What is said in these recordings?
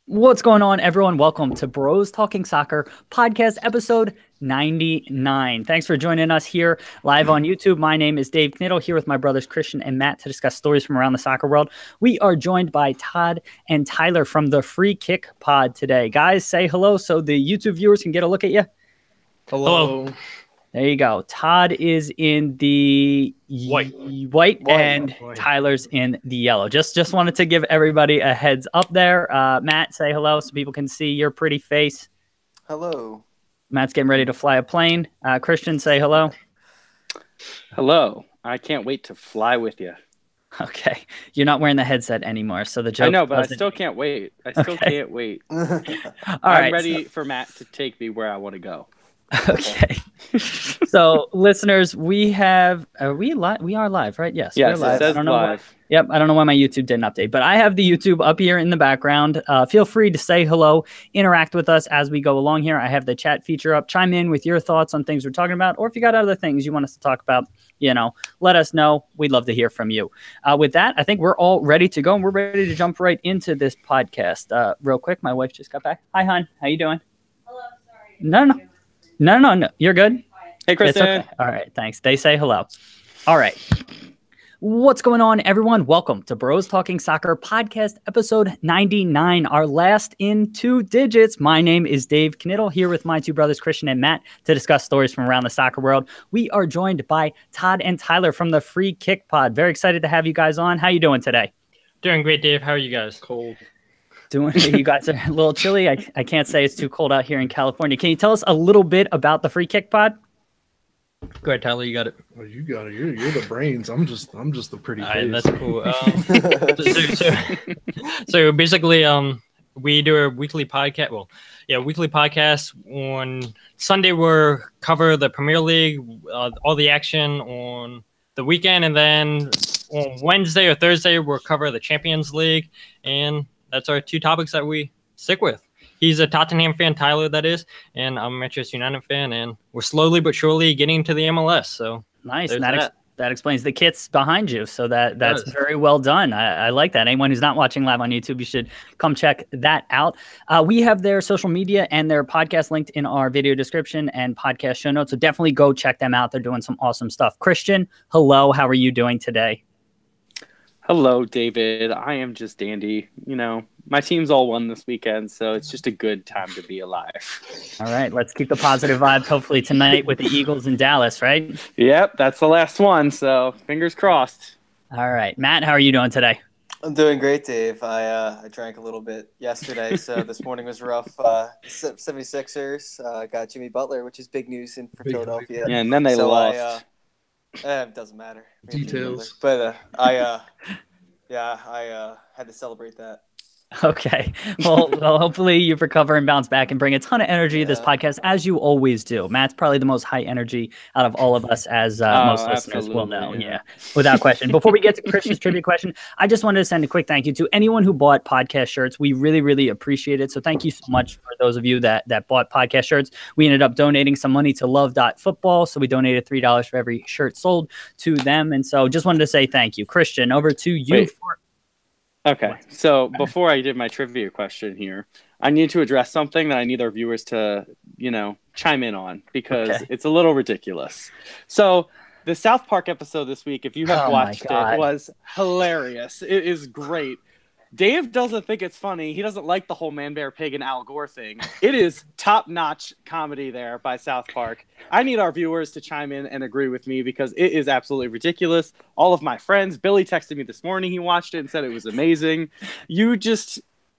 What's going on, everyone? Welcome to Bros Talking Soccer podcast episode 99. Thanks for joining us here live on YouTube. My name is Dave Knittel, here with my brothers Christian and Matt to discuss stories from around the soccer world. We are joined by Todd and Tyler from the Free Kick Pod today. Guys, say hello so the YouTube viewers can get a look at you. Hello. There you go. Todd is in the white. And Tyler's in the yellow. Just wanted to give everybody a heads up there. Matt, say hello so people can see your pretty face. Hello. Matt's getting ready to fly a plane. Christian, say hello. Hello. I can't wait to fly with you. Okay. You're not wearing the headset anymore, so the joke. I know, but I still can't wait. Can't wait. All I'm right, ready for Matt to take me where I want to go. Okay. So, listeners, we are live, right? Yes, yes, we're live. It says live. Yep, I don't know why my YouTube didn't update, but I have the YouTube up here in the background. Feel free to say hello, interact with us as we go along here. I have the chat feature up. Chime in with your thoughts on things we're talking about, or if you got other things you want us to talk about, let us know. We'd love to hear from you. With that, I think we're all ready to go, and we're ready to jump right into this podcast. Real quick, my wife just got back. Hi, hon. How you doing? Hello, sorry. No. You're good. Hey, Kristen. Okay. All right. Thanks. They say hello. All right. What's going on, everyone? Welcome to Bros Talking Soccer podcast episode 99, our last in 2 digits. My name is Dave Knittel, here with my two brothers, Christian and Matt, to discuss stories from around the soccer world. We are joined by Todd and Tyler from the Free Kick Pod. Very excited to have you guys on. How you doing today? Doing great, Dave. How are you guys? Cold. You guys are a little chilly. I can't say it's too cold out here in California. Can you tell us a little bit about the Free Kick Pod? Go ahead, Tyler. You got it. Oh, you got it. You're the brains. I'm just the pretty face. That's cool. So basically, we do a weekly podcast. Weekly podcast. On Sunday, we'll cover the Premier League, all the action on the weekend, and then on Wednesday or Thursday, we'll cover the Champions League, and that's our 2 topics that we stick with. He's a Tottenham fan, Tyler, that is, and I'm a Manchester United fan, and we're slowly but surely getting to the MLS. So nice. And that explains the kits behind you. So that's very well done. I like that. Anyone who's not watching live on YouTube, you should come check that out. We have their social media and their podcast linked in our video description and podcast show notes. So definitely go check them out. They're doing some awesome stuff. Christian, hello. How are you doing today? Hello, David. I am just dandy. My team's all won this weekend, so it's just a good time to be alive. All right, let's keep the positive vibes. Hopefully tonight with the Eagles in Dallas, right? Yep, that's the last one, so fingers crossed. All right, Matt, how are you doing today? I'm doing great, Dave. I drank a little bit yesterday, so this morning was rough. 76ers got Jimmy Butler, which is big news for Philadelphia. Yeah, and then they lost. It doesn't matter. Details. But I had to celebrate that. Okay. Well, hopefully you recover and bounce back and bring a ton of energy to this podcast, as you always do. Matt's probably the most high energy out of all of us, as most listeners will know. Yeah, without question. Before we get to Christian's trivia question, I just wanted to send a quick thank you to anyone who bought podcast shirts. We really, really appreciate it. So thank you so much for those of you that bought podcast shirts. We ended up donating some money to Love.Football. So we donated $3 for every shirt sold to them. And so just wanted to say thank you. Christian, over to you. Okay, so before I did my trivia question here, I need to address something that I need our viewers to, chime in on, because it's a little ridiculous. So the South Park episode this week, if you have watched it, was hilarious. It is great. Dave doesn't think it's funny. He doesn't like the whole Man, Bear, Pig, and Al Gore thing. It is top-notch comedy there by South Park. I need our viewers to chime in and agree with me, because it is absolutely ridiculous. All of my friends, Billy texted me this morning. He watched it and said it was amazing. You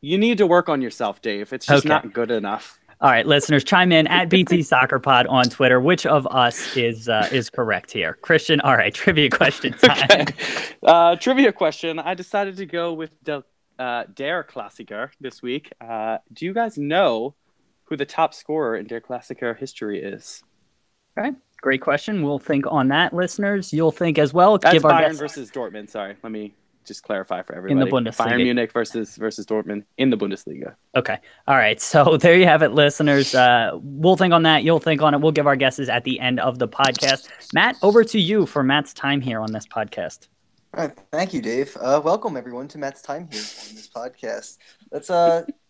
need to work on yourself, Dave. It's just not good enough. All right, listeners, chime in at BT Soccer Pod on Twitter. Which of us is correct here? Christian, all right, trivia question time. Okay. Trivia question. I decided to go with Der Klassiker this week. Do you guys know who the top scorer in Der Klassiker history is? Okay, great question. We'll think on that, listeners. You'll think as well. That's Bayern versus Dortmund. Sorry, let me just clarify for everybody. In the Bundesliga. Bayern Munich versus Dortmund in the Bundesliga. Okay. All right. So there you have it, listeners. We'll think on that. You'll think on it. We'll give our guesses at the end of the podcast. Matt, over to you for Matt's time here on this podcast. All right, thank you, Dave. Welcome everyone to Matt's time here on this podcast. Let's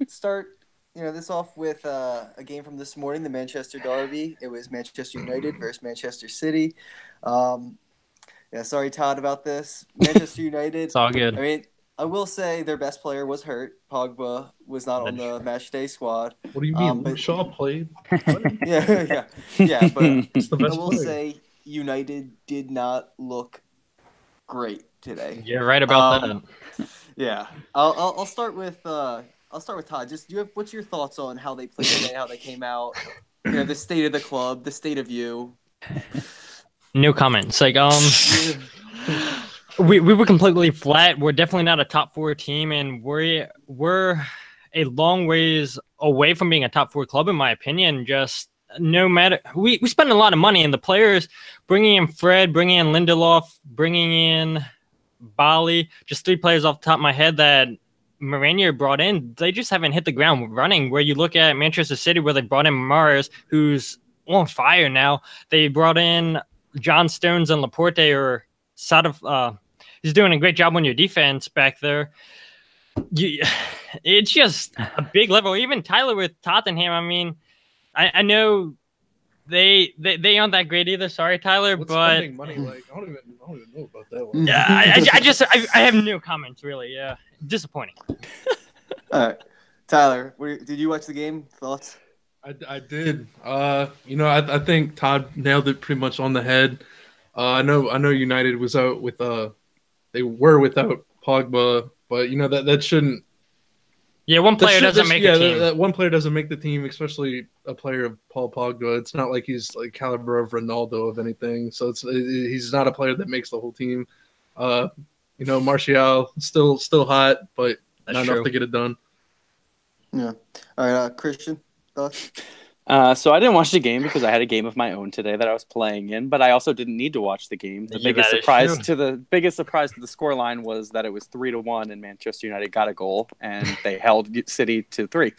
start this off with a game from this morning, the Manchester Derby. It was Manchester United versus Manchester City. Sorry, Todd, about this. Manchester United. It's all good. I mean, I will say their best player was hurt. Pogba was not on the match day squad. What do you mean? Luke Shaw played. Yeah. But I will say United did not look great today. You're right about that. Yeah, I'll start with Todd. What's your thoughts on how they played today, how they came out, the state of the club, the state of you? No comments. Like we were completely flat. We're definitely not a top 4 team, and we're a long ways away from being a top 4 club, in my opinion. Just no matter, we spend a lot of money, and the players, bringing in Fred, bringing in Lindelof, bringing in Bali, just 3 players off the top of my head that Mourinho brought in, they just haven't hit the ground running. Where you look at Manchester City, where they brought in Mars, who's on fire now. They brought in John Stones and Laporte, or sort of, he's doing a great job on your defense back there. It's just a big level. Even Tyler with Tottenham, I mean, I know they aren't that great either. Sorry, Tyler, What's but spending money like? I don't even know about that one. yeah, I have no comments really. Yeah, disappointing. All right, Tyler, did you watch the game? Thoughts? I did. I think Todd nailed it pretty much on the head. I know United was out with they were without Pogba, but that shouldn't. Yeah, one player doesn't make the team. That one player doesn't make the team, especially a player of Paul Pogba. It's not like he's like caliber of Ronaldo of anything. So he's not a player that makes the whole team. Martial still hot, but not enough to get it done. Yeah. All right, Christian, thoughts? So I didn't watch the game because I had a game of my own today that I was playing in, but I also didn't need to watch the game. The biggest surprise to the scoreline was that it was 3-1 and Manchester United got a goal and they held City to 3.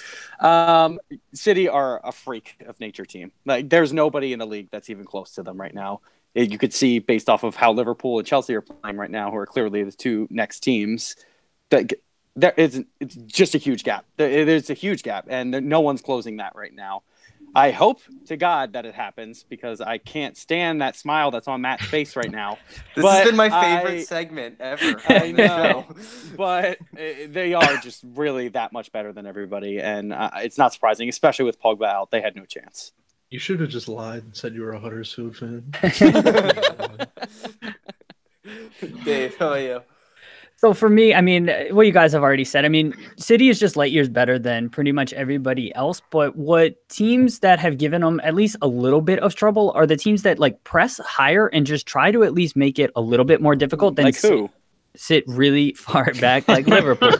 City are a freak of nature team. Like there's nobody in the league that's even close to them right now. You could see based off of how Liverpool and Chelsea are playing right now, who are clearly the 2 next teams, that it's just a huge gap. There's a huge gap, and no one's closing that right now. I hope to God that it happens because I can't stand that smile that's on Matt's face right now. This has been my favorite segment ever. I know, but they are just really that much better than everybody, and it's not surprising, especially with Pogba out. They had no chance. You should have just lied and said you were a Huddersfield fan. Dave, how about you? So for me, I mean, what you guys have already said, I mean, City is just light years better than pretty much everybody else. But what teams that have given them at least a little bit of trouble are the teams that like press higher and just try to at least make it a little bit more difficult than sit really far back like Liverpool.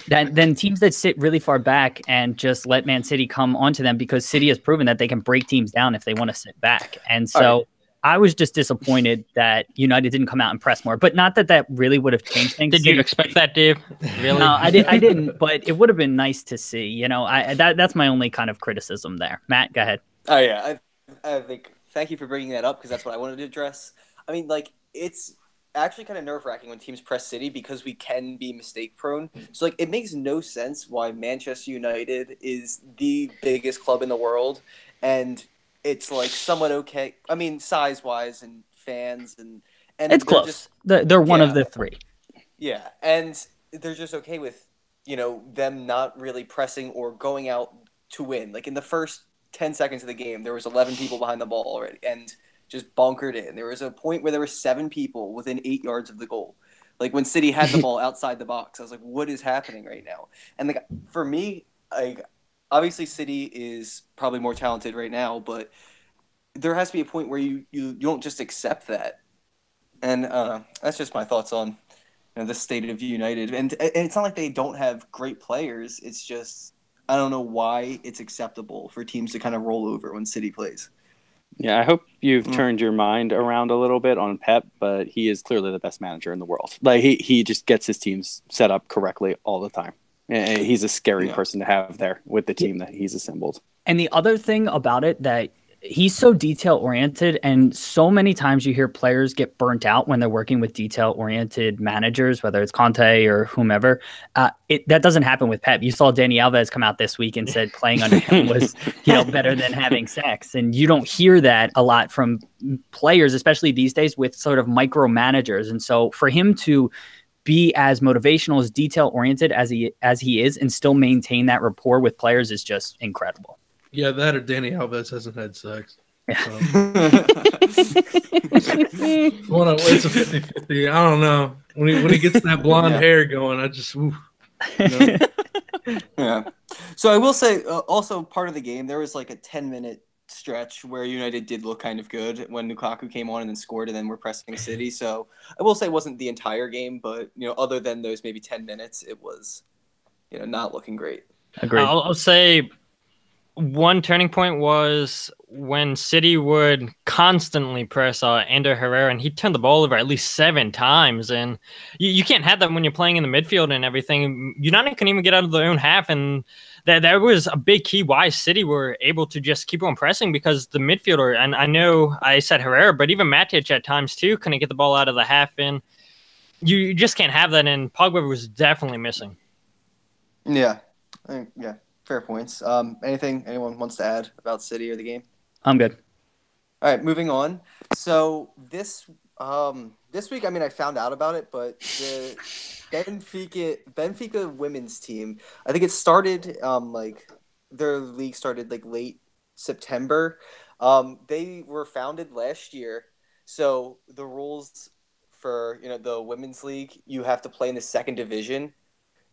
Then teams that sit really far back and just let Man City come onto them because City has proven that they can break teams down if they want to sit back. And so I was just disappointed that United didn't come out and press more, but not that really would have changed things. Did you expect that, Dave? Really? No, I didn't, but it would have been nice to see, that's my only kind of criticism there. Matt, go ahead. Oh yeah. I think, thank you for bringing that up because that's what I wanted to address. I mean, like it's actually kind of nerve-wracking when teams press City because we can be mistake prone. So like it makes no sense why Manchester United is the biggest club in the world and it's like somewhat okay. I mean, size-wise and fans and it's close. They're one of the 3. Yeah, and they're just okay with them not really pressing or going out to win. Like in the first 10 seconds of the game, there was 11 people behind the ball already, and just bunkered in. There was a point where there were 7 people within 8 yards of the goal. Like when City had the ball outside the box, I was like, "What is happening right now?" And like for me, like. Obviously, City is probably more talented right now, but there has to be a point where you don't just accept that. And that's just my thoughts on the state of United. And it's not like they don't have great players. It's just I don't know why it's acceptable for teams to kind of roll over when City plays. Yeah, I hope you've turned your mind around a little bit on Pep, but he is clearly the best manager in the world. Like he just gets his teams set up correctly all the time. And he's a scary person to have there with the team that he's assembled. And the other thing about it that he's so detail oriented, and so many times you hear players get burnt out when they're working with detail oriented managers, whether it's Conte or whomever. That doesn't happen with Pep. You saw Dani Alves come out this week and said playing under him was, better than having sex. And you don't hear that a lot from players, especially these days with sort of micromanagers. And so for him to be as motivational, as detail oriented as he is, and still maintain that rapport with players is just incredible. Yeah, that or Dani Alves hasn't had sex. Yeah. So. It's a 50-50. I don't know. When he gets that blonde hair going, I just Yeah. So I will say, also part of the game, there was like a 10-minute stretch where United did look kind of good when Lukaku came on and then scored, and then we're pressing City. So I will say it wasn't the entire game, but other than those maybe 10 minutes, it was not looking great. Agreed. I'll say one turning point was when City would constantly press Ander Herrera, and he turned the ball over at least 7 times. And you can't have that when you're playing in the midfield and everything. United couldn't even get out of their own half, and that was a big key why City were able to just keep on pressing, because the midfielder, and I know I said Herrera, but even Matic at times too couldn't get the ball out of the half, and you just can't have that, and Pogba was definitely missing. Yeah. Yeah. Fair points. Anything anyone wants to add about City or the game? I'm good. All right, moving on. So this week, I found out about it, but the Benfica women's team, I think it started their league started late September. They were founded last year, so the rules for the women's league, you have to play in the second division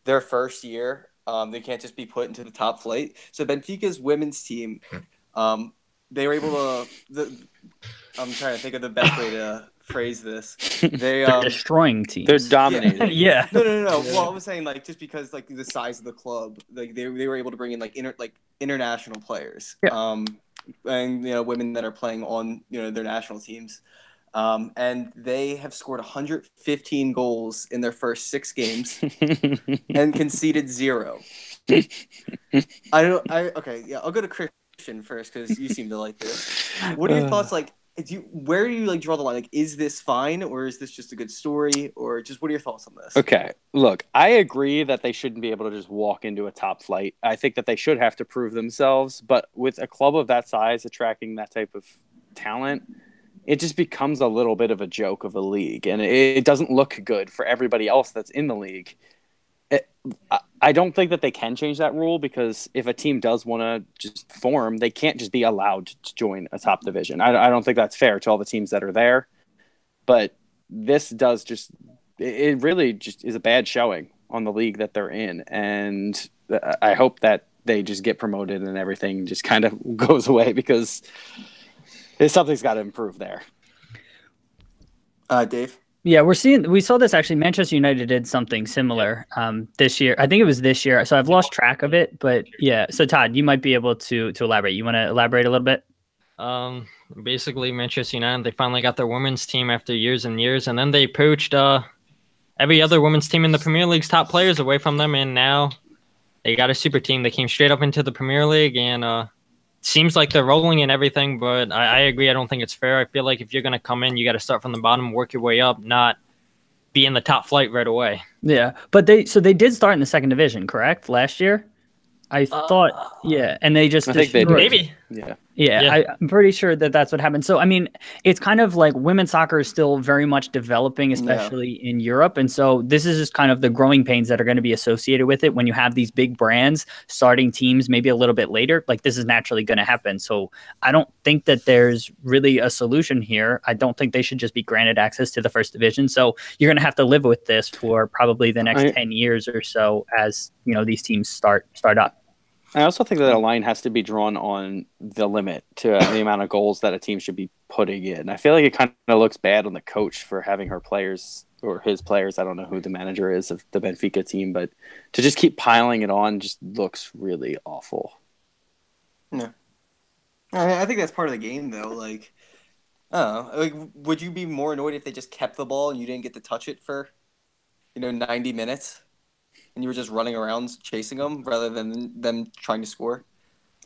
their first year. They can't just be put into the top flight. So Benfica's women's team, they were able to. I'm trying to think of the best way to phrase this. They're destroying teams. They're dominating. Yeah. No. Well, I was saying just because the size of the club, they were able to bring in international players. Yeah. And women that are playing on their national teams. And they have scored 115 goals in their first 6 games and conceded 0. I'll go to Christian first because you seem to like this. What are your thoughts? Where do you draw the line? Is this fine, or is this just a good story, or just what are your thoughts on this? Okay, look, I agree that they shouldn't be able to just walk into a top flight. I think that they should have to prove themselves, but with a club of that size attracting that type of talent, it just becomes a little bit of a joke of a league, and it doesn't look good for everybody else that's in the league. I don't think that they can change that rule, because if a team does want to just form, they can't just be allowed to join a top division. I don't think that's fair to all the teams that are there, but this does it really just is a bad showing on the league that they're in, and I hope that they just get promoted and everything just kind of goes away, because something's got to improve there. Dave? Yeah, we saw this actually. Manchester United did something similar this year. I think it was this year. So I've lost track of it, but yeah. So Todd, you might be able to elaborate. You want to elaborate a little bit? Basically Manchester United, they finally got their women's team after years and years, and then they poached every other women's team in the Premier League's top players away from them, and now they got a super team. They came straight up into the Premier League, and seems like they're rolling in everything, but I agree. I don't think it's fair. I feel like if you're going to come in, you got to start from the bottom and work your way up, not be in the top flight right away. Yeah, but they did start in the second division, correct? Last year? I thought, yeah, and they just I think they did. Maybe. Yeah. I'm pretty sure that's what happened. So, I mean, it's kind of like women's soccer is still very much developing, especially in Europe. And so this is just kind of the growing pains that are going to be associated with it when you have these big brands starting teams maybe a little bit later. Like, this is naturally going to happen. So I don't think that there's really a solution here. I don't think they should just be granted access to the first division. So you're going to have to live with this for probably the next 10 years or so as, these teams start up. I also think that a line has to be drawn on the limit to the amount of goals that a team should be putting in. I feel like it kind of looks bad on the coach for having her players or his players. I don't know who the manager is of the Benfica team, but to just keep piling it on just looks really awful. Yeah. I think that's part of the game, though. I don't know. Would you be more annoyed if they just kept the ball and you didn't get to touch it for, 90 minutes? And you were just running around chasing them rather than them trying to score?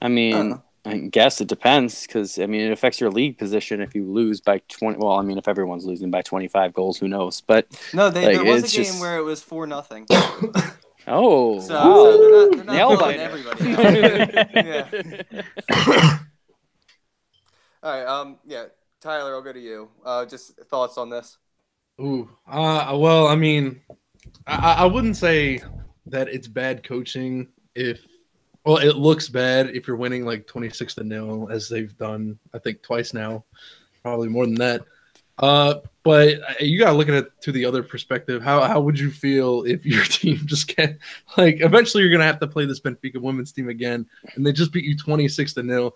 I mean, I guess it depends because, I mean, it affects your league position if you lose by 20. Well, I mean, if everyone's losing by 25 goals, who knows? But no, there was a game where it was 4-0. Oh, so, wow. So they're not blowing Nail-biter. everybody out. Yeah. All right. Yeah, Tyler, I'll go to you. Just thoughts on this. Ooh. Well, I mean, I wouldn't say that it's bad coaching well, it looks bad if you're winning like 26-0 as they've done, I think, twice now, probably more than that. But you gotta look at it to the other perspective. How would you feel if your team just can't, like, eventually you're gonna have to play this Benfica women's team again, and they just beat you 26-0?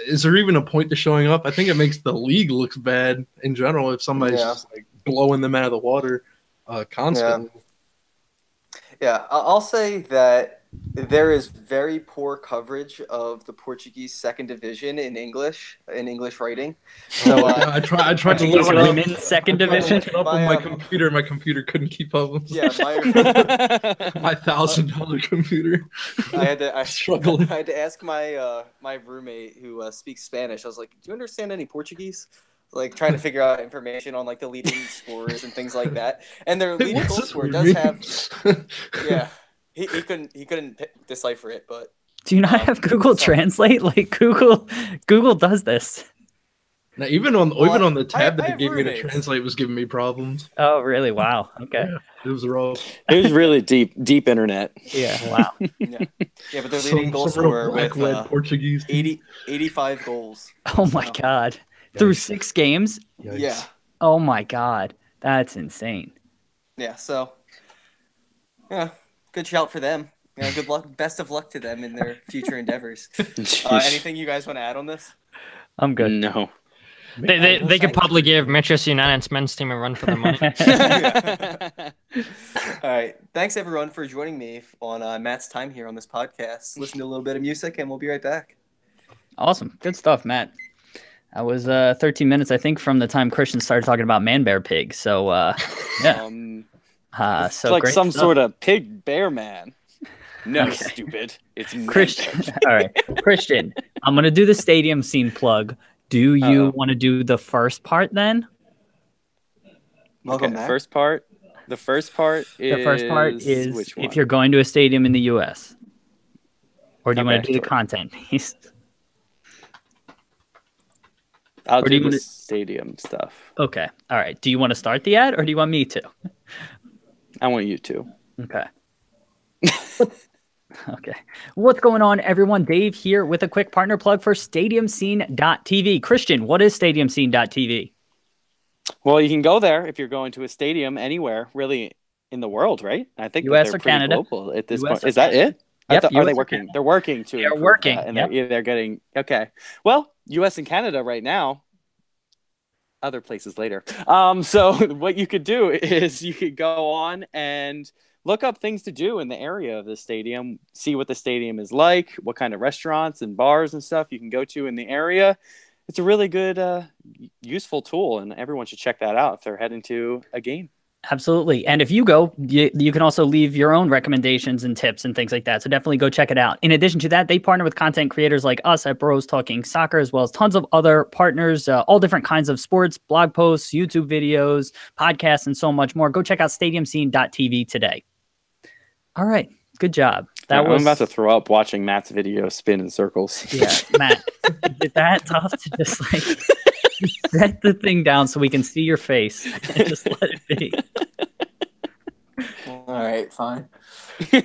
Is there even a point to showing up? I think it makes the league look bad in general if somebody's just like blowing them out of the water constantly. Yeah, I'll say that there is very poor coverage of the Portuguese second division in English writing. So I tried to look Portuguese it up. women's second division. On my computer. My computer couldn't keep up. Yeah, my $1,000 computer. I struggling. I had to ask my my roommate who speaks Spanish. I was like, "Do you understand any Portuguese?" Like trying to figure out information on like the leading scorers and things like that. And their leading goal scorer does have. Yeah, he couldn't decipher it, but. Do you not have Google Translate? Like Google does this. Now, even on the tab that it gave me to translate was giving me problems. Oh, really? Wow. Okay. Yeah, it was rough. It was really deep internet. Yeah. Wow. Yeah, but their leading goal scorer with Portuguese 85 goals. Oh my God. Yikes. Through 6 games? Yikes. Yeah. Oh my God. That's insane. Yeah, so yeah, good shout for them. Yeah, good luck. Best of luck to them in their future endeavors. Anything you guys want to add on this? I'm good. No. They could probably give Manchester United's men's team a run for their money. All right. Thanks, everyone, for joining me on Matt's time here on this podcast. Listen to a little bit of music, and we'll be right back. Awesome. Good stuff, Matt. That was 13 minutes, I think, from the time Christian started talking about man, bear, pig. So, yeah. It's like some sort of pig bear man. No, okay. Stupid. It's Christian. All right. Christian, I'm going to do the stadium scene plug. Do you want to do the first part then? Okay, the first part is which one? If you're going to a stadium in the U.S. Or do you want to do the content piece? I'll do the stadium stuff. Okay. All right. Do you want to start the ad or do you want me to? I want you to. Okay. Okay. What's going on, everyone? Dave here with a quick partner plug for StadiumScene.tv. Christian, what is StadiumScene.tv? Well, you can go there if you're going to a stadium anywhere, really, in the world, right? I think U.S. they're or Canada global at this point. Is that it? Yep, are they working? They're working to. They're working, and they're getting okay. Well, U.S. and Canada right now. Other places later. So what you could do is you could go on and look up things to do in the area of the stadium, see what the stadium is like, what kind of restaurants and bars and stuff you can go to in the area. It's a really good, useful tool, and everyone should check that out if they're heading to a game. Absolutely. And if you go, you can also leave your own recommendations and tips and things like that. So definitely go check it out. In addition to that, they partner with content creators like us at Bros Talking Soccer, as well as tons of other partners, all different kinds of sports, blog posts, YouTube videos, podcasts, and so much more. Go check out StadiumScene.tv today. All right. Good job. I'm about to throw up watching Matt's video spin in circles. Yeah, Matt, is that tough to just like set the thing down so we can see your face and just let it be? All right, fine.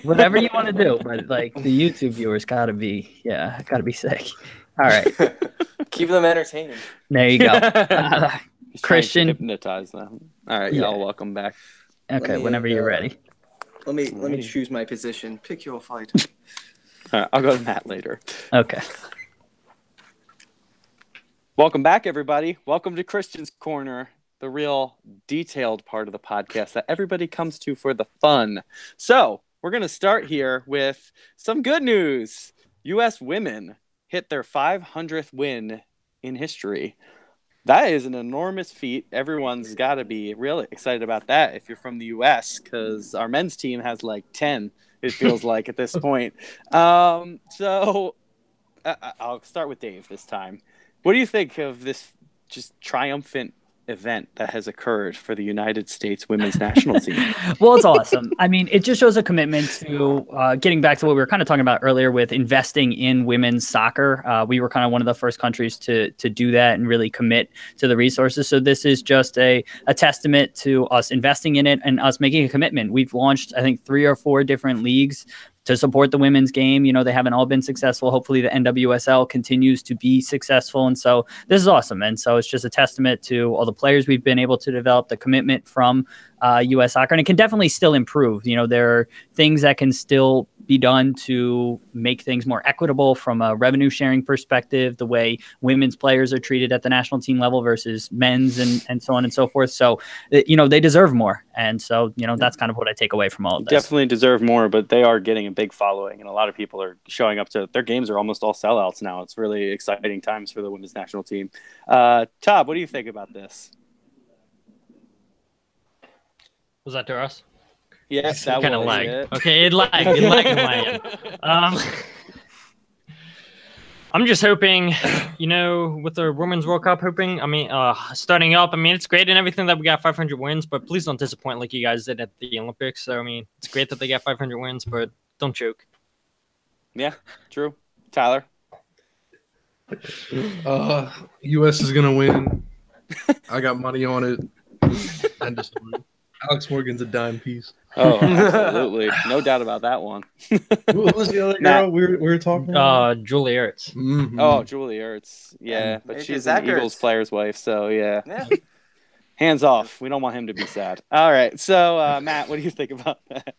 Whatever you want to do, but like the YouTube viewers gotta be sick. All right, keep them entertained. There you go, Christian. Hypnotize them. All right, y'all, welcome back. Okay, whenever you're ready. Let me choose my position. Pick your fight. All right, I'll go to Matt later. Okay. Welcome back, everybody. Welcome to Christian's Corner, the real detailed part of the podcast that everybody comes to for the fun. So we're going to start here with some good news. U.S. women hit their 500th win in history. That is an enormous feat. Everyone's got to be really excited about that if you're from the U.S. because our men's team has like 10, it feels like, at this point. So I'll start with Dave this time. What do you think of this just triumphant event that has occurred for the United States women's national team? Well, it's awesome. I mean, it just shows a commitment to getting back to what we were kind of talking about earlier with investing in women's soccer. We were kind of one of the first countries to do that and really commit to the resources. So this is just a testament to us investing in it and us making a commitment. We've launched, I think, 3 or 4 different leagues to support the women's game. You know, they haven't all been successful. Hopefully the NWSL continues to be successful. And so this is awesome. And so it's just a testament to all the players we've been able to develop, the commitment from U.S. Soccer. And it can definitely still improve. You know, there are things that can still be done to make things more equitable from a revenue sharing perspective, the way women's players are treated at the national team level versus men's and so on and so forth. So, you know, they deserve more. And so, you know, that's kind of what I take away from all of this. Definitely deserve more, but they are getting a big following, and a lot of people are showing up to their games are almost all sellouts now. It's really exciting times for the women's national team. Todd, what do you think about this? Was that to us? Yes, that kind of was lagged. it. Okay, it lagged. It lagged on my end. I'm just hoping, you know, with the Women's World Cup, starting up, I mean, it's great and everything that we got 500 wins, but please don't disappoint like you guys did at the Olympics. So, I mean, it's great that they got 500 wins, but don't choke. Yeah, true. Tyler? U.S. is going to win. I got money on it. And just Alex Morgan's a dime piece. Oh, absolutely. No doubt about that one. Who was the other girl we were talking about? Julie Ertz. Mm-hmm. Oh, Julie Ertz. Yeah, but she's an Eagles player's wife, so yeah. Hands off. We don't want him to be sad. All right. So, Matt, what do you think about that?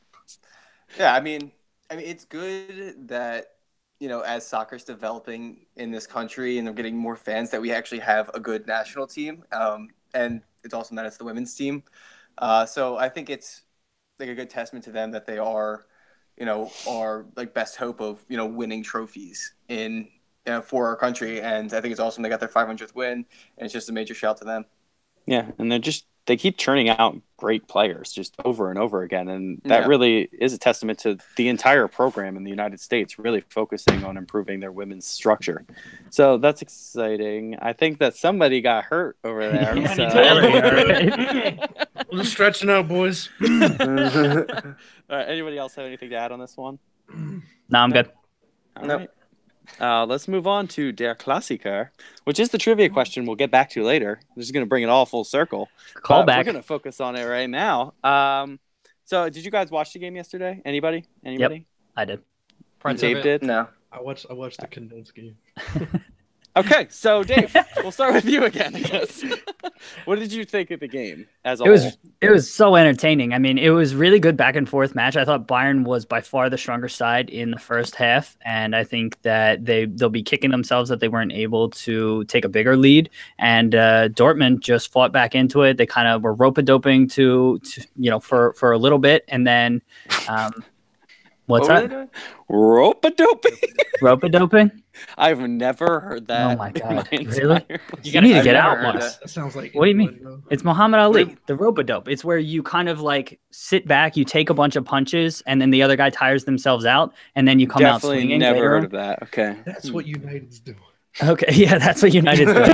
Yeah, I mean, it's good that, you know, as soccer's developing in this country and they're getting more fans, that we actually have a good national team. And it's awesome that it's the women's team. So I think it's like a good testament to them that they are, you know, our like best hope of, you know, winning trophies in, you know, for our country. And I think it's awesome they got their 500th win, and it's just a major shout to them. Yeah, and they keep churning out great players just over and over again, and that really is a testament to the entire program in the United States really focusing on improving their women's structure. So that's exciting. I think that somebody got hurt over there. I'm just stretching out, boys. All right, anybody else have anything to add on this one? No, I'm good. All right. Let's move on to Der Klassiker, which is the trivia question we'll get back to later. I'm just going to bring it all full circle. Call back. We're going to focus on it right now. So did you guys watch the game yesterday? Anybody? Yep, I did. Dave did? No. I watched the condensed game. Okay, so Dave, we'll start with you again, I guess. What did you think of the game as a whole? It was so entertaining. I mean, it was really good back and forth match. I thought Bayern was by far the stronger side in the first half, and I think that they'll be kicking themselves that they weren't able to take a bigger lead. And Dortmund just fought back into it. They kind of were rope-a-doping to you know for a little bit, and then what's that? Rope-a-doping. Rope-a-doping? I've never heard that. Oh my god! Really? Really? You need to get out more. That sounds like. What do you mean? It's Muhammad Ali, the rope-a-dope. It's where you kind of like sit back, you take a bunch of punches, and then the other guy tires themselves out, and then you come out swinging. Never later heard on. of that. Okay. That's what United's doing. Okay, yeah, that's what United's doing.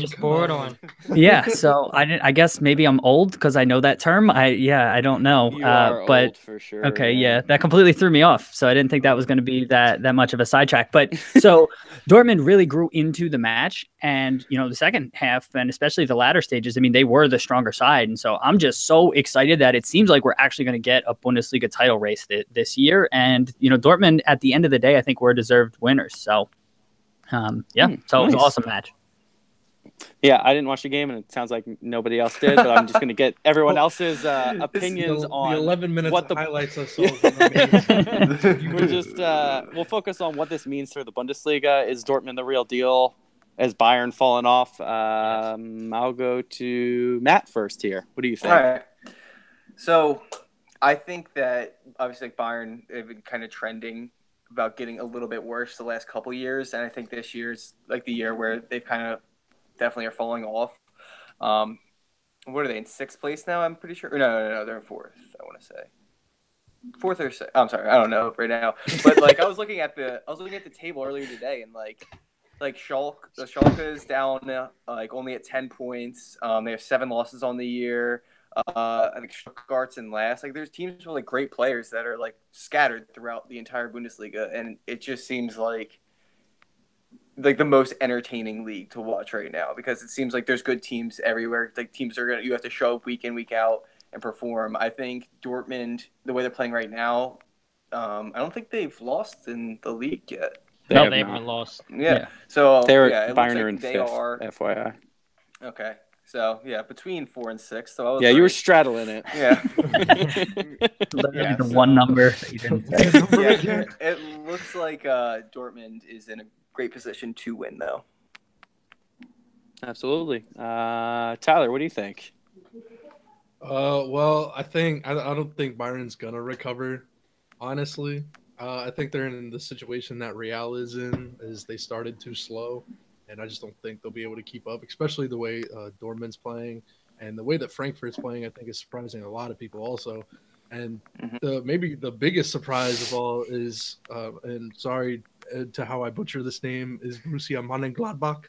Just bored on. Yeah, so I guess maybe I'm old because I know that term. I don't know. You are but old for sure. Okay, yeah, that completely threw me off. So I didn't think that was going to be that much of a sidetrack. But so Dortmund really grew into the match, and you know the second half, and especially the latter stages. I mean, they were the stronger side, and so I'm just so excited that it seems like we're actually going to get a Bundesliga title race this year. And you know, Dortmund at the end of the day, I think we're deserved winners. So so it was an awesome match. Yeah, I didn't watch the game, and it sounds like nobody else did. But I'm just going to get everyone else's opinions on the 11 minutes what the highlights I saw. We're just we'll focus on what this means for the Bundesliga. Is Dortmund the real deal? Has Bayern fallen off? I'll go to Matt first here. What do you think? All right. So I think that obviously Bayern have been kind of trending about getting a little bit worse the last couple years, and I think this year's like the year where they've kind of definitely are falling off. What are they in 6th place now? I'm pretty sure. Or no, they're in 4th. I want to say. fourth or I'm sorry, I don't know right now. But like I was looking at the table earlier today, and like Schalke is down like only at 10 points. They have 7 losses on the year. I think Stuttgart's in last. Like there's teams with like great players that are like scattered throughout the entire Bundesliga, and it just seems like the most entertaining league to watch right now because it seems like there's good teams everywhere. Like teams you have to show up week in, week out and perform. I think Dortmund, the way they're playing right now, I don't think they've lost in the league yet. They haven't lost. Yeah. So Bayern looks are in they 5th, are. FYI. Okay. So yeah, between 4 and 6. So I was you were straddling it. Yeah. Literally the one number that you didn't say. Yeah, it looks like Dortmund is in a great position to win, though. Absolutely. Tyler, what do you think? Well, I don't think Bayern's gonna recover. Honestly, I think they're in the situation that Real is in. Is they started too slow, and I just don't think they'll be able to keep up. Especially the way Dortmund's playing and the way that Frankfurt's playing. I think is surprising a lot of people also. And maybe the biggest surprise of all is, and sorry to how I butcher this name, is Borussia Mönchengladbach.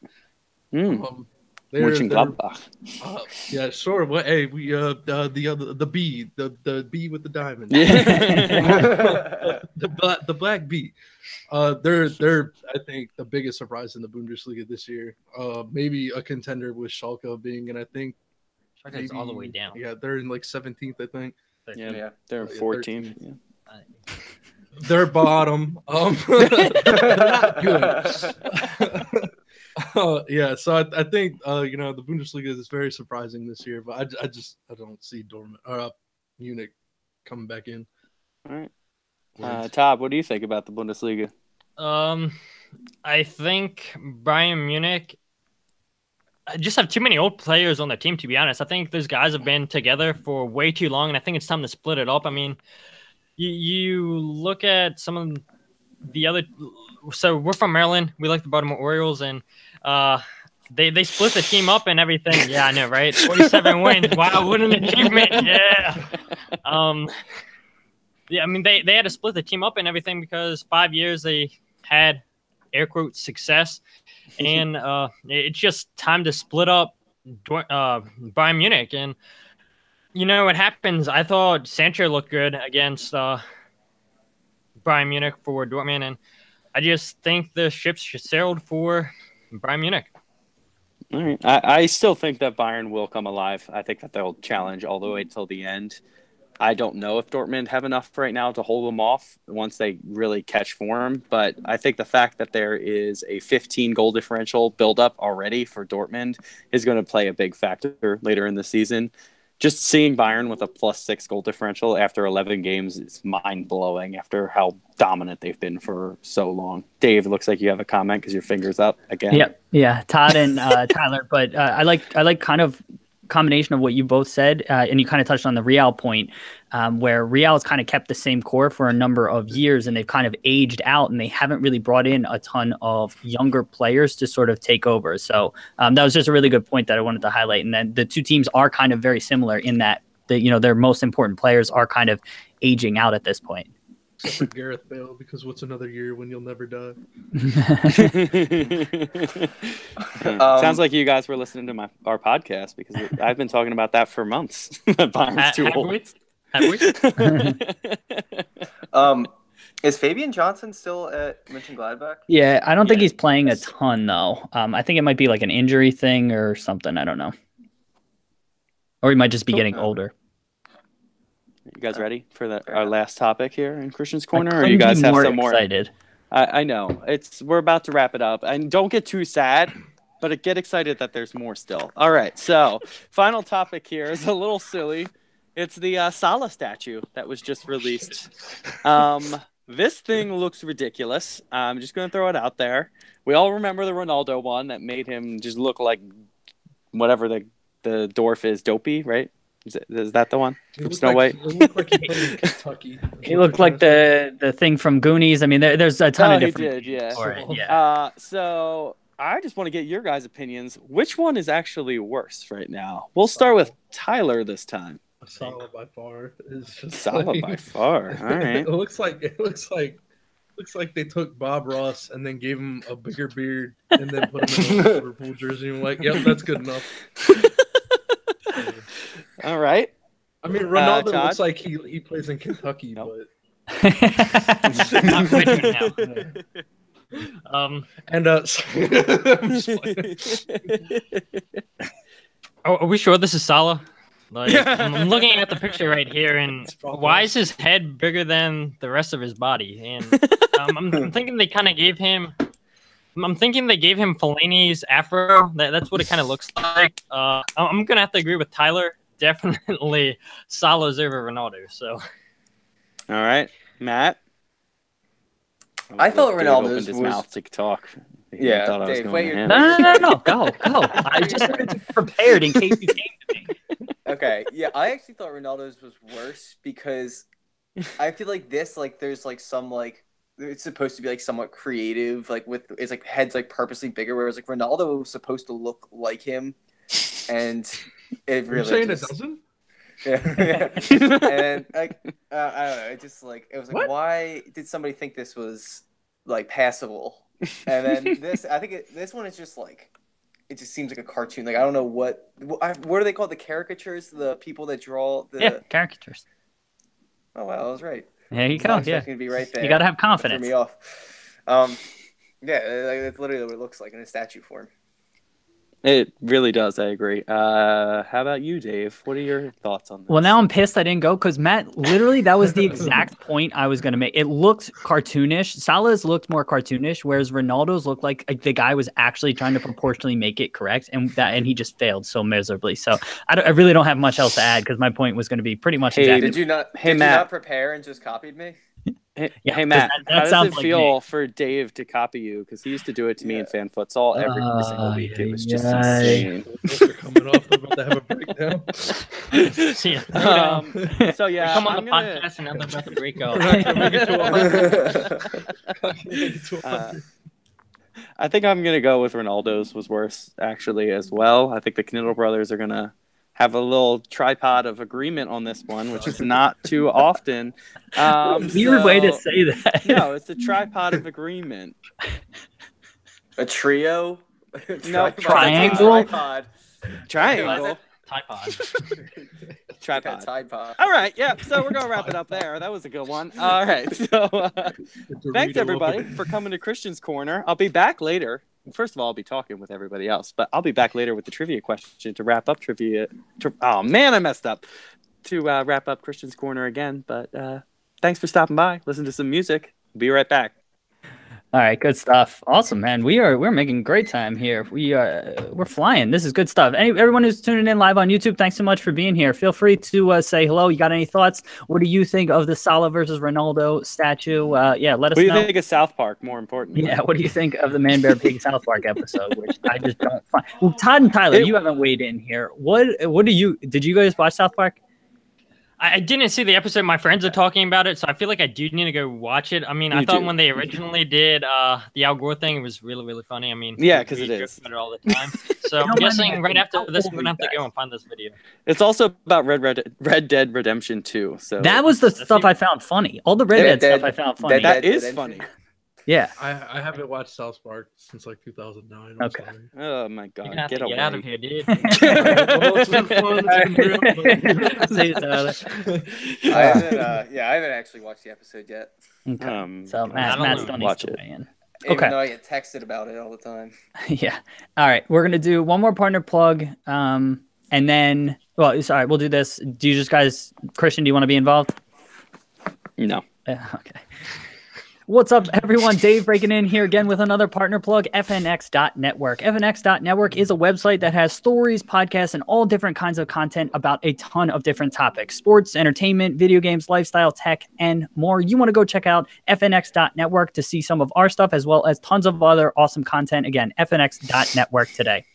Mönchengladbach. Yeah, sure. Well, hey, we the bee, the bee with the diamond. Yeah. the black bee. They're I think the biggest surprise in the Bundesliga this year. Maybe a contender with Schalke being, and I think Schalke's all the way down. Yeah, they're in like 17th, I think. Yeah, they're in 14th. Yeah. They're bottom. They're not good. Yeah, so I think the Bundesliga is very surprising this year, but I don't see Munich coming back in. All right, Todd, what do you think about the Bundesliga? I think Bayern Munich just have too many old players on their team, to be honest. I think those guys have been together for way too long, and I think it's time to split it up. I mean, you look at some of the other. So we're from Maryland. We like the Baltimore Orioles, and they split the team up and everything. Yeah, I know, right? 47 wins. Wow, what an achievement! Yeah. Yeah, I mean they had to split the team up and everything because 5 years they had air quotes success, and it's just time to split up Bayern Munich. And you know what happens? I thought Sancho looked good against Bayern Munich for Dortmund, and I just think the ship's sailed for Bayern Munich. All right. I still think that Bayern will come alive. I think that they'll challenge all the way till the end. I don't know if Dortmund have enough right now to hold them off once they really catch form, but I think the fact that there is a 15-goal differential build-up already for Dortmund is going to play a big factor later in the season. Just seeing Bayern with a +6 goal differential after 11 games is mind-blowing after how dominant they've been for so long. Dave, it looks like you have a comment because your finger's up again. Yeah, Todd and Tyler, but I like kind of combination of what you both said, and you kind of touched on the Real point, where Real has kind of kept the same core for a number of years, and they've kind of aged out, and they haven't really brought in a ton of younger players to sort of take over. So that was just a really good point that I wanted to highlight. And then the two teams are kind of very similar in that their most important players are kind of aging out at this point. Except for Gareth Bale, because what's another year when you'll never die? Sounds like you guys were listening to our podcast because I've been talking about that for months. Bayern's too old. Have we? Is Fabian Johnson still at Mönchengladbach? Yeah, I don't think he's playing a ton though. I think it might be like an injury thing or something. I don't know. Or he might just be getting older. You guys ready for our last topic here in Christian's Corner, or you guys have some more? Excited. I know we're about to wrap it up, and don't get too sad, but get excited that there's more still. All right, so final topic here is a little silly. It's the Salah statue that was just released. This thing looks ridiculous. I'm just going to throw it out there. We all remember the Ronaldo one that made him just look like whatever the dwarf is, dopey, right? Is that the one from Snow White? It looked like he played in Kentucky. He looked like the thing from Goonies. I mean, there's a ton of different. He did, yeah. For it, yeah. So I just want to get your guys' opinions. Which one is actually worse right now? We'll start with Tyler this time. Salah by far is just Salah by far. All right. It looks like they took Bob Ross and then gave him a bigger beard and then put him in a Liverpool jersey. And like, yep, that's good enough. All right. I mean, Ronaldo looks like he plays in Kentucky, but not quite now. I'm just playing. Are we sure this is Salah? Like, I'm looking at the picture right here, and why is his head bigger than the rest of his body? And I'm thinking they kind of gave him. I'm thinking they gave him Fellaini's afro. That's what it kind of looks like. I'm gonna have to agree with Tyler. Definitely Salah's over Ronaldo. So, all right, Matt. I thought Dave Ronaldo's opened his was mouth to talk. Yeah, thought I was Dave, going wait, to you're- him. No, go. I just wanted to be prepared in case you came to me. Okay, yeah, I actually thought Ronaldo's was worse because I feel like this, like, there's like some like it's supposed to be like somewhat creative, like with it's like head's like purposely bigger, whereas like Ronaldo was supposed to look like him, and it really You're saying just, it doesn't? Yeah. And like I don't know, it just like it was like, What? why did somebody think this was like passable? And then this, I think this one is just like. It just seems like a cartoon. Like I don't know what are they called? The caricatures, the people that draw the Caricatures. Oh wow, I was right. There you I was go. not Yeah, expecting to be right there. you gotta have That threw confidence. me off. Yeah, it's literally what it looks like in a statue form. It really does. I agree. How about you, Dave? What are your thoughts on this? Well, now I'm pissed I didn't go because Matt, literally, that was the exact point I was going to make. It looked cartoonish. Salah's looked more cartoonish, whereas Ronaldo's looked like the guy was actually trying to proportionally make it correct, and he just failed so miserably. So I really don't have much else to add because my point was going to be pretty much exactly. Did you not? Hey, did Matt. you not prepare and just copied me? Hey, Yeah, hey Matt, that how does sounds it like feel me. for Dave to copy you? Because he used to do it to me in fan futsal every single week. It was just yeah. insane. They're coming off. They're about to have a breakdown. see ya. So yeah, Come on I'm the gonna- podcast and now they're about to break up. I think I'm gonna go with Ronaldo's was worse actually as well. I think the Knittel brothers are gonna have a little tripod of agreement on this one, which is not too often. Weird way to say that. No, it's a tripod of agreement. A trio? No, triangle? Tripod. Triangle. Tripod. Tripod. Tide pod. All right, yeah. So we're gonna wrap it up there. That was a good one. All right. So thanks everybody for coming to Christian's Corner. I'll be back later. First of all, I'll be talking with everybody else, but I'll be back later with the trivia question to wrap up trivia. Oh man, I messed up. To wrap up Christian's Corner again. But thanks for stopping by. Listen to some music. Be right back. All right, good stuff. Awesome, man. We're making great time here. We're flying. This is good stuff. Everyone who's tuning in live on YouTube, thanks so much for being here. Feel free to say hello. You got any thoughts? What do you think of the Salah versus Ronaldo statue? Yeah, let us know. What do you think of South Park? More importantly. Yeah, what do you think of the Man Bear Pig South Park episode, which I just don't find. Well, Todd and Tyler, you haven't weighed in here. Did you guys watch South Park? I didn't see the episode. My friends are talking about it, so I feel like I do need to go watch it. I mean, I thought when they originally did the Al Gore thing, it was really, really funny. I mean, yeah, because it joke is about it all the time. So I'm guessing right after this, I'm gonna have to go and find this video. It's also about Red Dead Redemption 2. So That was the stuff I found funny. All the Red Dead stuff I found funny. That is funny. Yeah. I haven't watched South Park since like 2009. I'm Okay. sorry. Oh my You're God, gonna have get to away! get out of here, dude. Well, it's been fun. It's been real, See you, Tyler. I haven't actually watched the episode yet. Okay. So I Matt don't still needs watch to it. weigh in. Even Okay. though I get texted about it all the time. Yeah. All right. We're gonna do one more partner plug. And then sorry, we'll do this. Do you just guys Christian, do you want to be involved? No. Okay. What's up, everyone? Dave breaking in here again with another partner plug, FNX.network. FNX.network is a website that has stories, podcasts, and all different kinds of content about a ton of different topics. Sports, entertainment, video games, lifestyle, tech, and more. You want to go check out FNX.network to see some of our stuff as well as tons of other awesome content. Again, FNX.network today.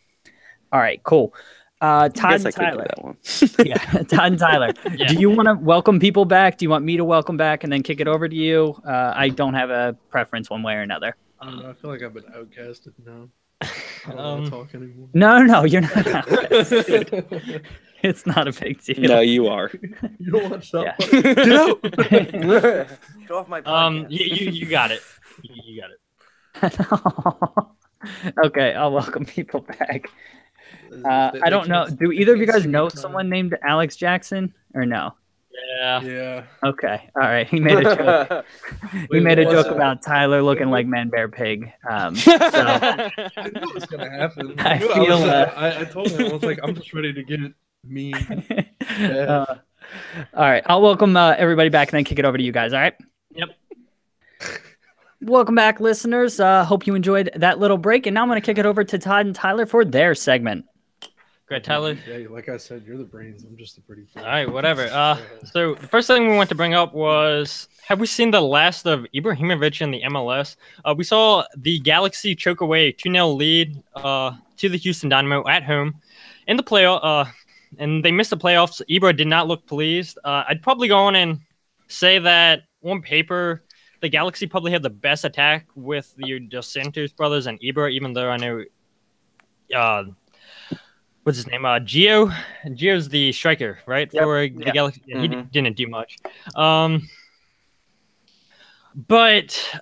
All right, cool. Todd and Tyler. That one. Yeah, Todd and Tyler. Yeah. Do you want to welcome people back? Do you want me to welcome back and then kick it over to you? I don't have a preference one way or another. I don't know. I feel like I've been outcasted now. I don't want to talk anymore. No, you're not. It's not a big deal. No, you are. You don't watch that. Yeah. Get out. Get off my podcast. You got it. You got it. Okay, I'll welcome people back. I don't know. Do either of you guys know someone named Alex Jackson or no? Yeah. Yeah. Okay. All right. He made a joke. He made a joke about Tyler looking like Man Bear Pig. So I knew it was gonna happen. I feel I told him I was like, I'm just ready to get mean. all right. I'll welcome everybody back and then kick it over to you guys. All right. Yep. Welcome back, listeners. Hope you enjoyed that little break. And now I'm going to kick it over to Todd and Tyler for their segment. Great, Tyler. Yeah, like I said, you're the brains. I'm just a pretty. All right, whatever. So the first thing we want to bring up was, have we seen the last of Ibrahimovic in the MLS? We saw the Galaxy choke away 2-0 lead to the Houston Dynamo at home in the playoff, and they missed the playoffs. Ibra did not look pleased. I'd probably go on and say that on paper, the Galaxy probably had the best attack with the Dos Santos brothers and Ibra, even though I know what's his name? Gio. Gio's the striker, right? Yep. For the Galaxy. Yeah, he didn't do much. But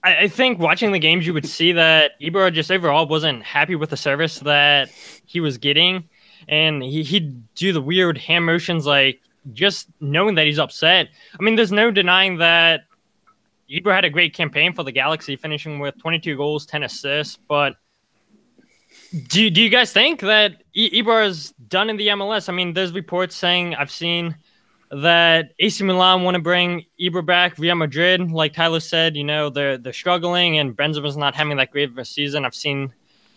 I think watching the games, you would see that Ibra just overall wasn't happy with the service that he was getting. And he'd do the weird hand motions, like just knowing that he's upset. I mean, there's no denying that Ibra had a great campaign for the Galaxy, finishing with 22 goals, 10 assists. But do you guys think that Ibra is done in the MLS? I mean, there's reports saying, I've seen that AC Milan want to bring Ibra back. Real Madrid, like Tyler said, you know, they're struggling and Benzema's not having that great of a season. I've seen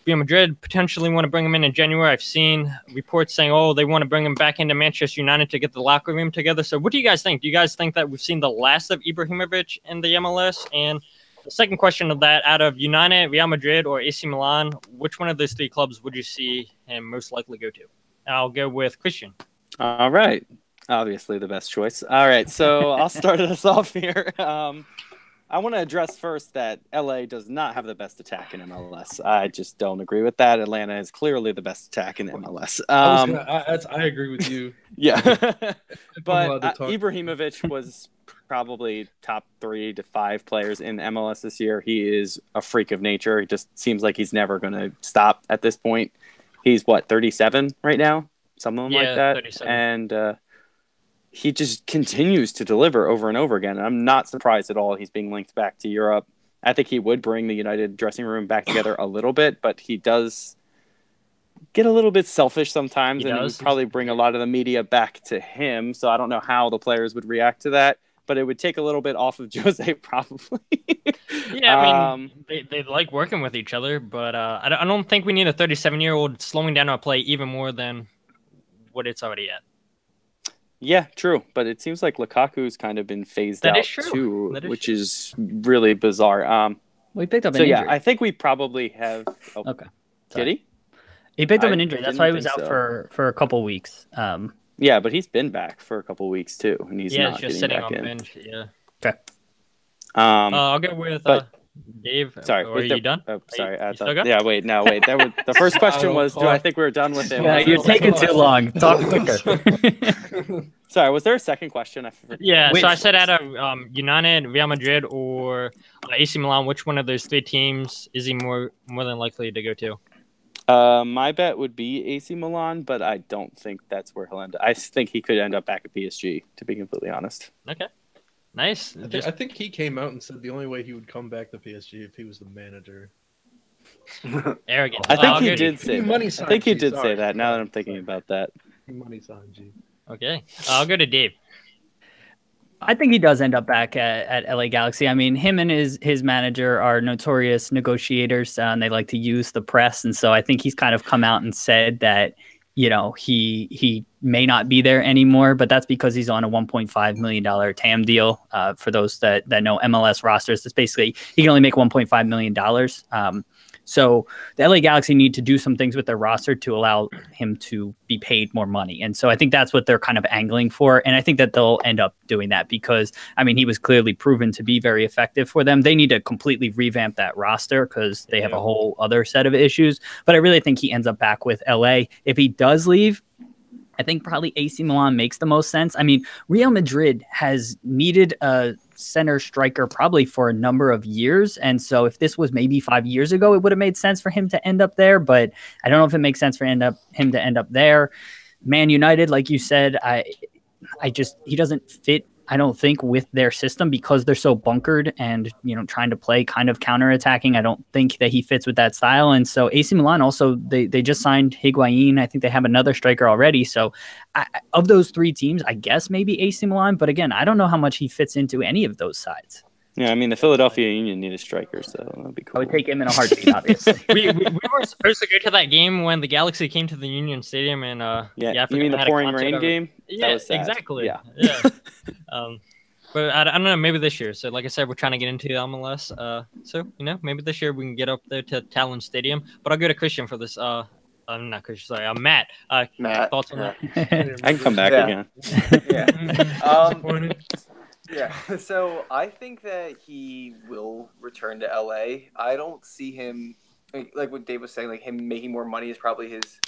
Real Madrid potentially want to bring him in January. I've seen reports saying, oh, they want to bring him back into Manchester United to get the locker room together. So what do you guys think? Do you guys think that we've seen the last of Ibrahimovic in the MLS? And the second question of that, out of United, Real Madrid, or AC Milan, which one of those three clubs would you see him most likely go to? I'll go with Christian. All right. Obviously the best choice. All right. So I'll start us off here. I want to address first that LA does not have the best attack in MLS. I just don't agree with that. Atlanta is clearly the best attack in MLS. I agree with you. Yeah. But Ibrahimovic was probably top 3 to 5 players in MLS this year. He is a freak of nature. He just seems like he's never going to stop at this point. He's, 37 right now? Something like that. 37. And he just continues to deliver over and over again. And I'm not surprised at all he's being linked back to Europe. I think he would bring the United dressing room back together a little bit, but he does get a little bit selfish sometimes, and he would probably bring a lot of the media back to him. So I don't know how the players would react to that, but it would take a little bit off of Jose probably. Yeah, I mean, they like working with each other, but I don't think we need a 37-year-old slowing down our play even more than what it's already at. Yeah, true. But it seems like Lukaku's kind of been phased out too, which is really bizarre. We picked up an injury. Yeah, I think we probably have. Oh, okay. Did he? He picked up an injury. That's why he was out for a couple weeks. Yeah, but he's been back for a couple weeks too, and he's not just getting sitting back on in. bench. Yeah. Okay. I'll go with Dave. Sorry, are you done? Oh, sorry. I thought, yeah, wait. That was the first question was, do I think we're done with him? Yeah, you're taking too long. Talk quicker. Sorry, was there a second question? Yeah, so I said out of United, Real Madrid, or AC Milan, which one of those three teams is he more than likely to go to? My bet would be AC Milan, but I don't think that's where he'll end up. I think he could end up back at PSG, to be completely honest. Okay. Nice. I think he came out and said the only way he would come back to PSG if he was the manager. Arrogant. I think he did say that. I think he did say that, now that I'm thinking about that. Money sign, G. Okay. I'll go to Dave. I think he does end up back at LA Galaxy. I mean, him and his manager are notorious negotiators, and they like to use the press. And so I think he's kind of come out and said that, you know, he may not be there anymore, but that's because he's on a $1.5 million TAM deal. For those that know MLS rosters, it's basically he can only make $1.5 million. So the LA Galaxy need to do some things with their roster to allow him to be paid more money. And so I think that's what they're kind of angling for. And I think that they'll end up doing that because, I mean, he was clearly proven to be very effective for them. They need to completely revamp that roster because they have a whole other set of issues. But I really think he ends up back with LA. If he does leave, I think probably AC Milan makes the most sense. I mean, Real Madrid has needed a center striker probably for a number of years. And so if this was maybe 5 years ago, it would have made sense for him to end up there. But I don't know if it makes sense for him to end up there. Man United, like you said, he doesn't fit, I don't think, with their system because they're so bunkered and, trying to play kind of counterattacking. I don't think that he fits with that style. And so AC Milan also, they just signed Higuain. I think they have another striker already. So of those three teams, I guess maybe AC Milan. But again, I don't know how much he fits into any of those sides. Yeah, I mean, the Philadelphia Union need a striker, so that'd be cool. I would take him in a heartbeat, obviously. we were supposed to go to that game when the Galaxy came to the Union Stadium, and you mean the pouring rain game? Yeah, exactly. Yeah. But I don't know, maybe this year. So, like I said, we're trying to get into the MLS. So maybe this year we can get up there to Talon Stadium. But I'll go to Christian for this. I'm not Christian. Sorry, Matt. Matt, thoughts on that? I can come back again. Yeah. So I think that he will return to LA. I don't see him, like what Dave was saying, like him making more money is probably his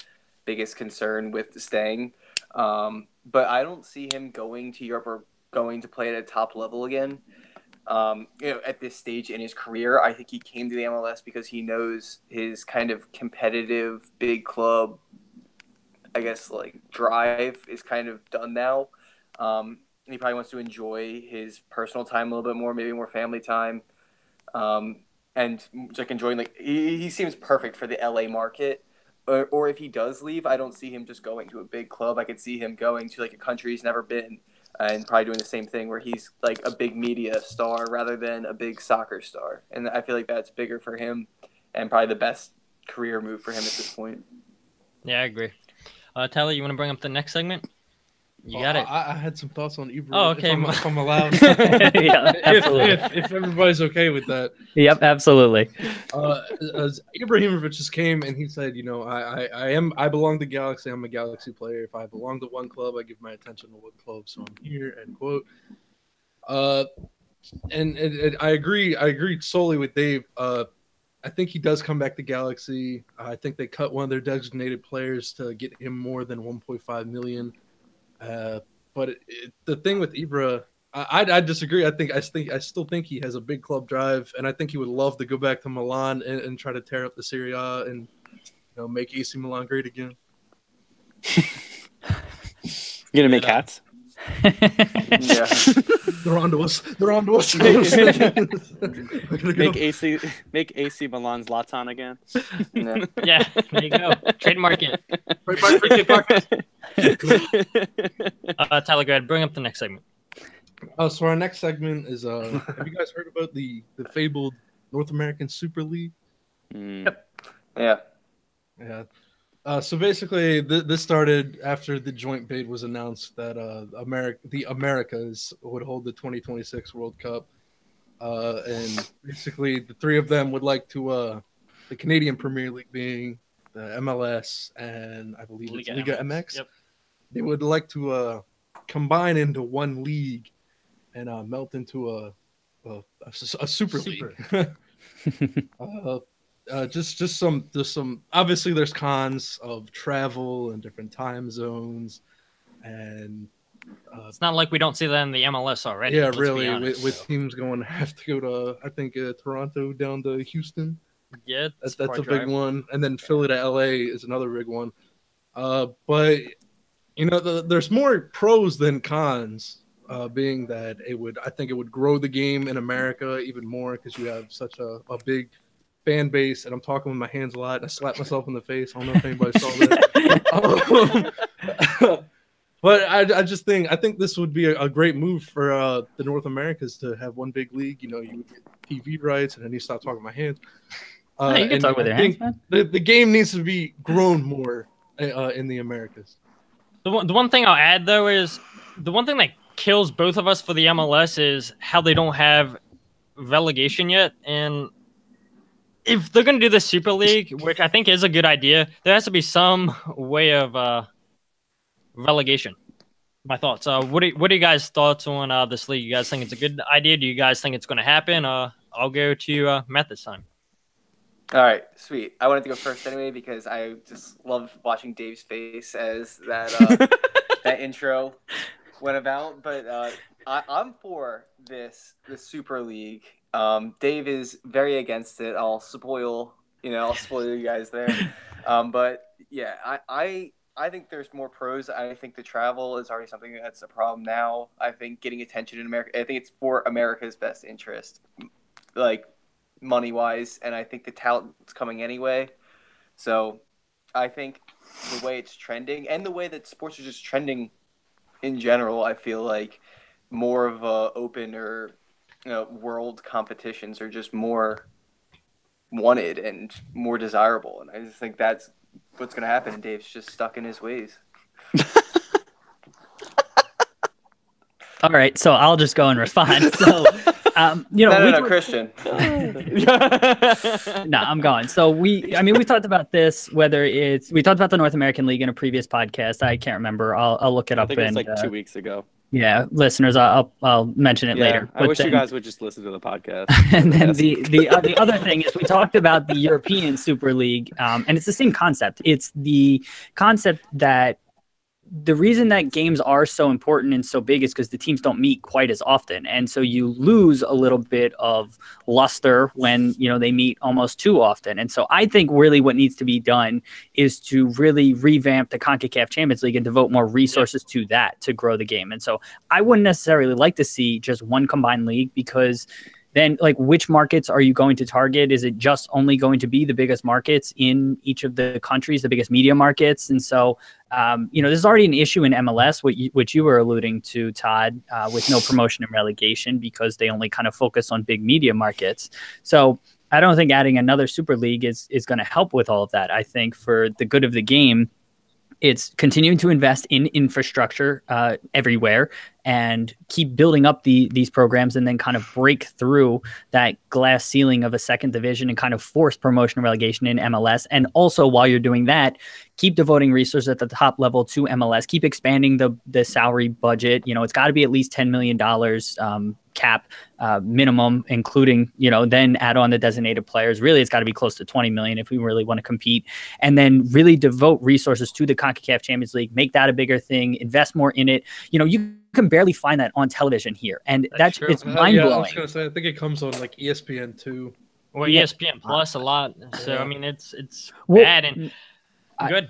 biggest concern with staying. But I don't see him going to Europe or going to play at a top level again. At this stage in his career, I think he came to the MLS because he knows his kind of competitive big club, I guess, like drive is kind of done now. He probably wants to enjoy his personal time a little bit more, maybe more family time, and like enjoying. Like he seems perfect for the LA market. Or if he does leave, I don't see him just going to a big club. I could see him going to like a country he's never been, and probably doing the same thing where he's like a big media star rather than a big soccer star. And I feel like that's bigger for him, and probably the best career move for him at this point. Yeah, I agree. Tyler, you want to bring up the next segment? You got it. I had some thoughts on Ibra. Oh, okay. If I'm allowed. Yeah, absolutely. If everybody's okay with that. Yep, absolutely. Ibrahimovic just came and he said, I belong to Galaxy. I'm a Galaxy player. If I belong to one club, I give my attention to one club. So I'm here. End quote. And I agree solely with Dave. I think he does come back to Galaxy. I think they cut one of their designated players to get him more than 1.5 million. But the thing with Ibra, I disagree. I still think he has a big club drive, and I think he would love to go back to Milan and try to tear up the Serie A and make AC Milan great again. You gonna make hats? Yeah, they're on to us. Make AC Milan Zlatan again. Yeah, there you go. Trademark it. Tyler, go ahead. Bring up the next segment. So our next segment is have you guys heard about the fabled North American Super League? Yep. Yeah. So basically, this started after the joint bid was announced that the Americas would hold the 2026 World Cup, and basically the three of them would like to the Canadian Premier League being the MLS and I believe it's Liga MX. Yep. They would like to combine into one league and melt into a super league. Just some obviously there's cons of travel and different time zones, and it's not like we don't see that in the MLS already. Yeah, really, with teams going to have to go to I think Toronto down to Houston. Yeah, that's a big one, and then Philly to LA is another big one. But there's more pros than cons. Being that I think it would grow the game in America even more because you have such a big fan base, and I'm talking with my hands a lot, and I slap myself in the face. I don't know if anybody saw that. But I think this would be a great move for the North Americas to have one big league. You would get TV rights, and then you stop talking with my hands. You can talk with your hands, man. The game needs to be grown more in the Americas. The one thing I'll add, though, is the one thing that kills both of us for the MLS is how they don't have relegation yet. And if they're going to do the Super League, which I think is a good idea, there has to be some way of relegation. My thoughts. What are you guys' thoughts on this league? You guys think it's a good idea? Do you guys think it's going to happen? I'll go to Matt this time. All right, sweet. I wanted to go first anyway because I just love watching Dave's face as that that intro went about. But I'm for this Super League. Dave is very against it. I'll spoil you guys there. But yeah, I think there's more pros. I think the travel is already something that's a problem now. I think getting attention in America, I think it's for America's best interest, like money wise, and I think the talent's coming anyway. So I think the way it's trending and the way that sports are just trending in general, I feel like more of a open or world competitions are just more wanted and more desirable, and I just think that's what's going to happen. And Dave's just stuck in his ways. All right, so I'll just go and respond. So, no, Christian. No, I'm going. So we talked about this. We talked about the North American League in a previous podcast. I can't remember. I'll look it up. I think it was like 2 weeks ago. Yeah, listeners, I'll mention it later. I wish you guys would just listen to the podcast. And then the other thing is we talked about the European Super League, and it's the same concept. It's the concept that the reason that games are so important and so big is because the teams don't meet quite as often. And so you lose a little bit of luster when, they meet almost too often. And so I think really what needs to be done is to really revamp the CONCACAF Champions League and devote more resources to that to grow the game. And so I wouldn't necessarily like to see just one combined league, because then which markets are you going to target? Is it just only going to be the biggest markets in each of the countries, the biggest media markets? And so, there's already an issue in MLS, which you were alluding to, Todd, with no promotion and relegation, because they only kind of focus on big media markets. So I don't think adding another Super League is going to help with all of that. I think for the good of the game, it's continuing to invest in infrastructure everywhere and keep building up these programs, and then kind of break through that glass ceiling of a second division and kind of force promotion and relegation in MLS. And also, while you're doing that, keep devoting resources at the top level to MLS, keep expanding the salary budget. It's got to be at least $10 million cap minimum, including, then add on the designated players. Really, it's got to be close to 20 million if we really want to compete. And then really devote resources to the CONCACAF Champions League, make that a bigger thing, invest more in it. You can barely find that on television here. And it's mind blowing. Yeah, I was going to say, I think it comes on like ESPN too. Or ESPN Plus a lot. So, I mean, it's bad and good.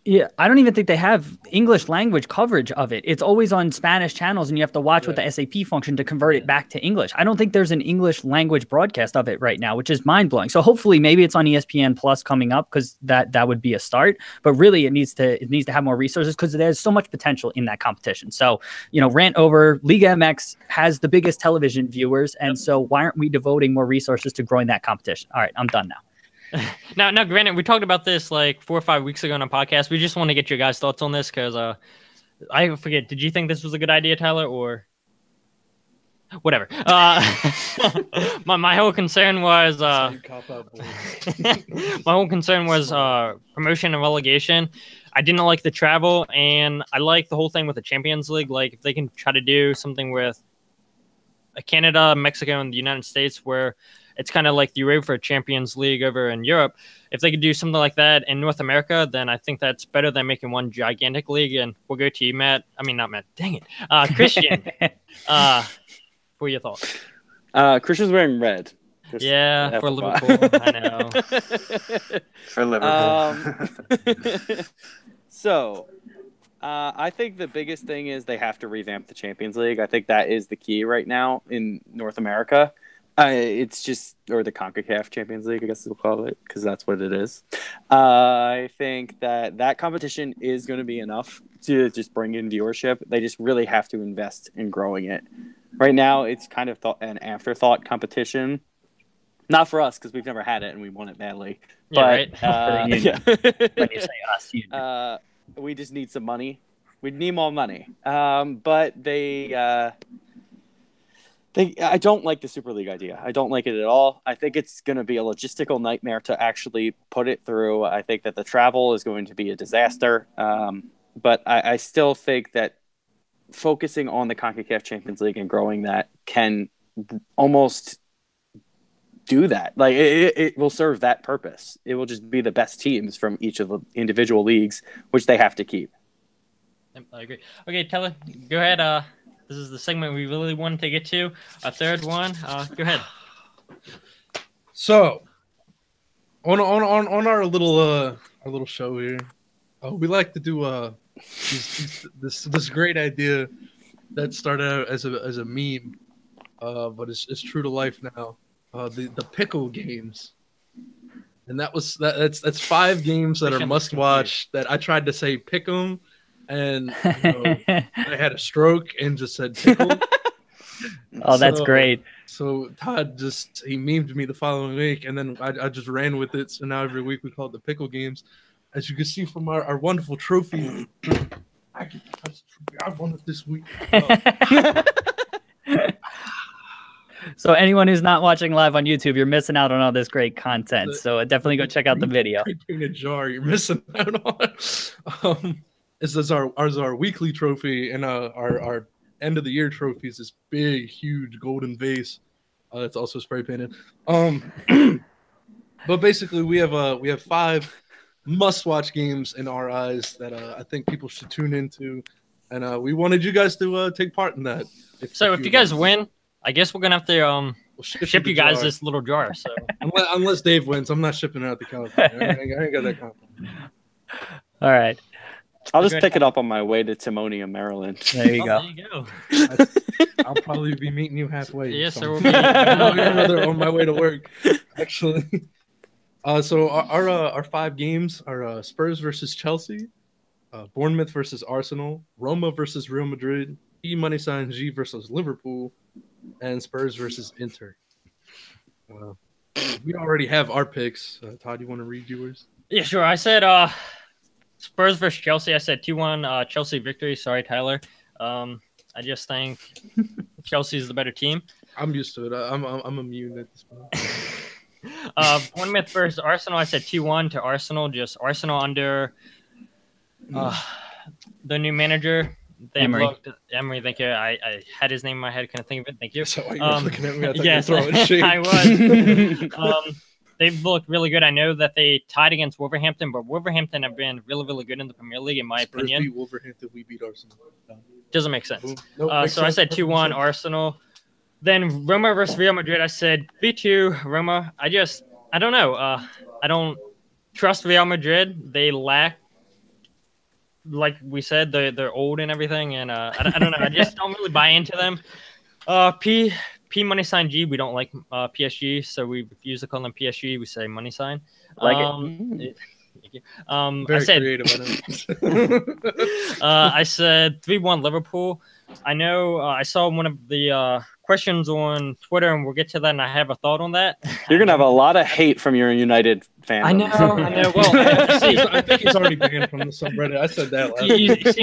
Yeah, I don't even think they have English language coverage of it. It's always on Spanish channels, and you have to watch with the SAP function to convert it back to English. I don't think there's an English language broadcast of it right now, which is mind-blowing. So hopefully maybe it's on ESPN Plus coming up, because that would be a start. But really it needs to have more resources, because there's so much potential in that competition. So, rant over, Liga MX has the biggest television viewers, and so why aren't we devoting more resources to growing that competition? All right, I'm done now. Now, granted, we talked about this like 4 or 5 weeks ago on a podcast. We just want to get your guys' thoughts on this, because I forget. Did you think this was a good idea, Tyler, or whatever? My whole concern was promotion and relegation. I didn't like the travel, and I like the whole thing with the Champions League. Like, if they can try to do something with Canada, Mexico, and the United States, where it's kind of like the UEFA Champions League over in Europe. If they could do something like that in North America, then I think that's better than making one gigantic league. And we'll go to you, Matt. I mean, not Matt. Dang it. Christian, what are your thoughts? Christian's wearing red. Yeah, for Liverpool. I know. For Liverpool. So, I think the biggest thing is they have to revamp the Champions League. I think that is the key right now in North America. It's just, or the CONCACAF Champions League, I guess we'll call it, because that's what it is. I think that competition is going to be enough to just bring in viewership. They just really have to invest in growing it. Right now, it's kind of an afterthought competition. Not for us, because we've never had it and we want it badly. Yeah, but, right. When you say us, we just need some money. We need more money. But I don't like the Super League idea. I don't like it at all. I think it's going to be a logistical nightmare to actually put it through. I think that the travel is going to be a disaster. But I still think that focusing on the CONCACAF Champions League and growing that can almost do that. Like it will serve that purpose. It will just be the best teams from each of the individual leagues, which they have to keep. I agree. Okay, Tyler, go ahead. This is the segment we really wanted to get to. A third one. Go ahead. So, on our little show here, we like to do this great idea that started out as a meme, but it's true to life now. The pickle games, and that's 5 games that are must watch. That I tried to say pick 'em, and I had a stroke and just said pickle. Oh, that's great. So Todd he memed me the following week, and then I just ran with it. So now every week we call it the pickle games. As you can see from our wonderful trophy, I get to touch the trophy. I won it this week. So anyone who's not watching live on YouTube, you're missing out on all this great content. So definitely go check out the video. In a jar, you're missing out on. This is our weekly trophy, and our end of the year trophy is this big, huge golden vase. It's also spray painted. But basically, we have 5 must-watch games in our eyes that I think people should tune into, and we wanted you guys to take part in that. If you guys win, I guess we're gonna have to ship you guys this little jar. So unless Dave wins, I'm not shipping it out to California. I ain't got that confidence. All right. I'll just pick it up on my way to Timonia, Maryland. There you go. There you go. I'll probably be meeting you halfway. Yes, so. sir. We'll be on my way to work, actually. So our 5 games are Spurs versus Chelsea, Bournemouth versus Arsenal, Roma versus Real Madrid, #G versus Liverpool, and Spurs versus Inter. We already have our picks. Todd, you want to read yours? Yeah, sure. I said Spurs versus Chelsea. I said 2-1 Chelsea victory. Sorry, Tyler. I just think Chelsea's the better team. I'm used to it. I'm immune at this point. Bournemouth versus Arsenal. I said 2-1 to Arsenal. Just Arsenal under the new manager. Emery. Emery, thank you. I had his name in my head. Couldn't think of it. Thank you. So you're looking at me. I thought yes, you were throwing shade. I was. They've looked really good. I know that they tied against Wolverhampton, but Wolverhampton have been really, really good in the Premier League, in my opinion. Beat Wolverhampton, we beat Arsenal. Doesn't make sense. Nope, So I said 2-1 Arsenal. Then Roma versus Real Madrid. I said 3-2 Roma. I don't know. I don't trust Real Madrid. They lack, like we said, they're old and everything, and I don't know. I just don't really buy into them. P money sign G. We don't like PSG, so we refuse to call them PSG. We say money sign. Like it. Very I said creative. I said 3-1 Liverpool. I know I saw one of the questions on Twitter, and we'll get to that, and I have a thought on that. You're going to have a lot of hate from your United fans. I know. Well, I think he's already banned from the subreddit. I said that last you see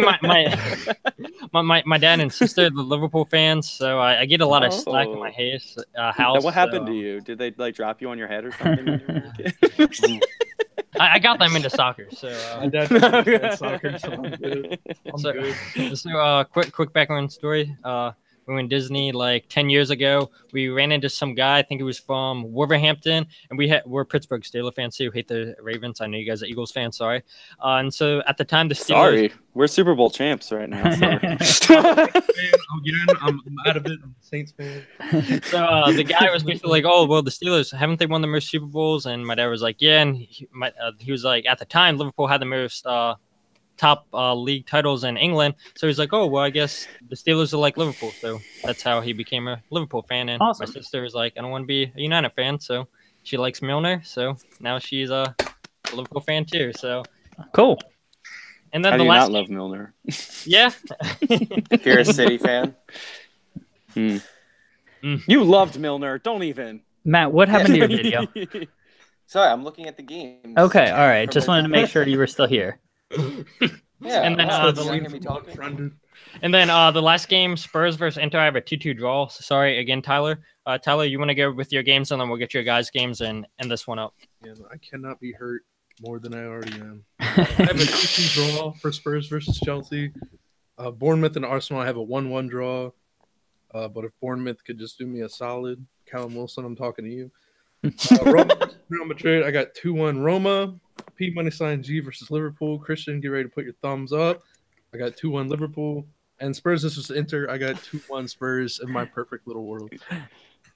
my dad and sister, the Liverpool fans, so I get a lot of slack in my house. Now, what happened to you? Did they drop you on your head or something when you were a kid? I got them into soccer, so my dad played soccer, so I'm good. So quick background story. We went to Disney like 10 years ago. We ran into some guy, I think he was from Wolverhampton, and we're Pittsburgh Steelers fans too. Hate the Ravens. I know you guys are Eagles fans. Sorry. And so at the time, the Steelers. Sorry, we're Super Bowl champs right now. I'm out of it. I'm a Saints fan. So the guy was basically like, "Oh, well, the Steelers haven't they won the most Super Bowls?" And my dad was like, "Yeah." And he was like, at the time, Liverpool had the most top league titles in England. So he's like, "Oh, well, I guess the Steelers are like Liverpool." So that's how he became a Liverpool fan. And awesome. My sister was like, "I don't want to be a United fan," so she likes Milner. So now she's a Liverpool fan too. So cool. And then How the do you last not love Milner? Yeah. If you're a City fan. You loved Milner. Don't even. Matt, what happened to your video? Sorry, I'm looking at the games. Okay, all right. Just wanted to make sure you were still here. Yeah, and then the last game, Spurs versus Inter, I have a 2-2 draw. So sorry again, Tyler. Tyler, you want to go with your games, and then we'll get your guys' games and end this one up. Yeah, I cannot be hurt more than I already am. I have a 2-2 draw for Spurs versus Chelsea. Bournemouth and Arsenal, I have a 1-1 draw. But if Bournemouth could just do me a solid, Callum Wilson, I'm talking to you. Roma versus Real Madrid. I got 2-1 Roma. P money sign G versus Liverpool. Christian, get ready to put your thumbs up. I got 2-1 Liverpool. And Spurs versus Inter. I got 2-1 Spurs in my perfect little world.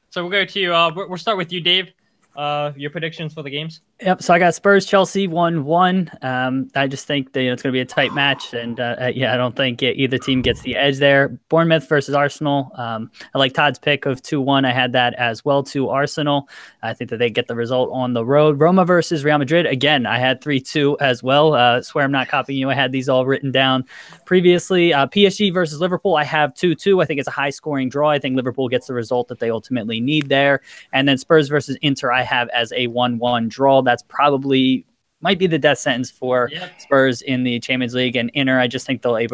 So we'll go to you. We'll start with you, Dave. Your predictions for the games? Yep. So I got Spurs, Chelsea 1-1. I just think that it's going to be a tight match, and I don't think either team gets the edge there. Bournemouth versus Arsenal. I like Todd's pick of 2-1. I had that as well to Arsenal. I think that they get the result on the road. Roma versus Real Madrid. Again, I had 3-2 as well. Swear I'm not copying you. I had these all written down previously. PSG versus Liverpool. I have 2-2. I think it's a high-scoring draw. I think Liverpool gets the result that they ultimately need there. And then Spurs versus Inter. I have as a 1-1 draw. That's probably might be the death sentence for Spurs in the Champions League. And Inter, I just think they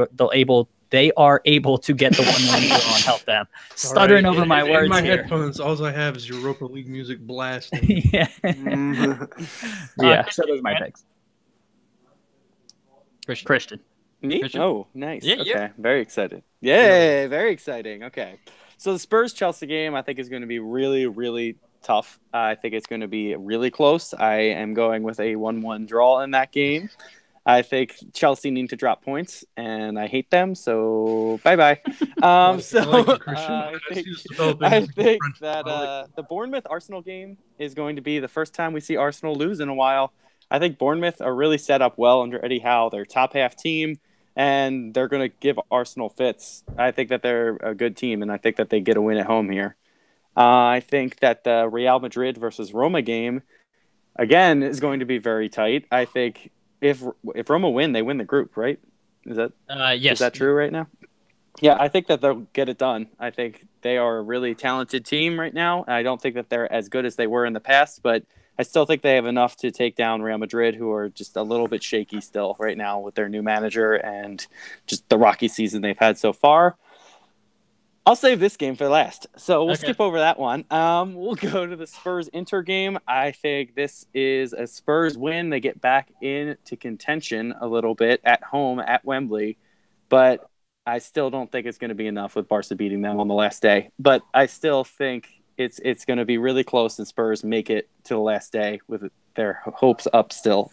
are able to get the 1-1 draw and help them. Stuttering over my words in my here. headphones, all I have is Europa League music blasting. Yeah. So those are my picks. Christian. Me? Christian? Oh, nice. Yeah, okay, yeah. very excited. Yay, very exciting. Okay. So the Spurs-Chelsea game, I think, is going to be really, really tough. I think it's going to be really close. I am going with a 1-1 draw in that game. I think Chelsea need to drop points, and I hate them, so bye-bye. I think that the Bournemouth-Arsenal game is going to be the first time we see Arsenal lose in a while. I think Bournemouth are really set up well under Eddie Howe. They're a top-half team, and they're going to give Arsenal fits. I think that they're a good team, and I think that they get a win at home here. I think that the Real Madrid versus Roma game, again, is going to be very tight. I think if Roma win, they win the group, right? Is that yes? Is that true right now? Yeah, I think that they'll get it done. I think they are a really talented team right now. I don't think that they're as good as they were in the past, but I still think they have enough to take down Real Madrid, who are just a little bit shaky still right now with their new manager and just the rocky season they've had so far. I'll save this game for last, so we'll skip over that one. We'll go to the Spurs-Inter game. I think this is a Spurs win. They get back into contention a little bit at home at Wembley, but I still don't think it's going to be enough with Barca beating them on the last day. But I still think it's going to be really close, and Spurs make it to the last day with their hopes up still.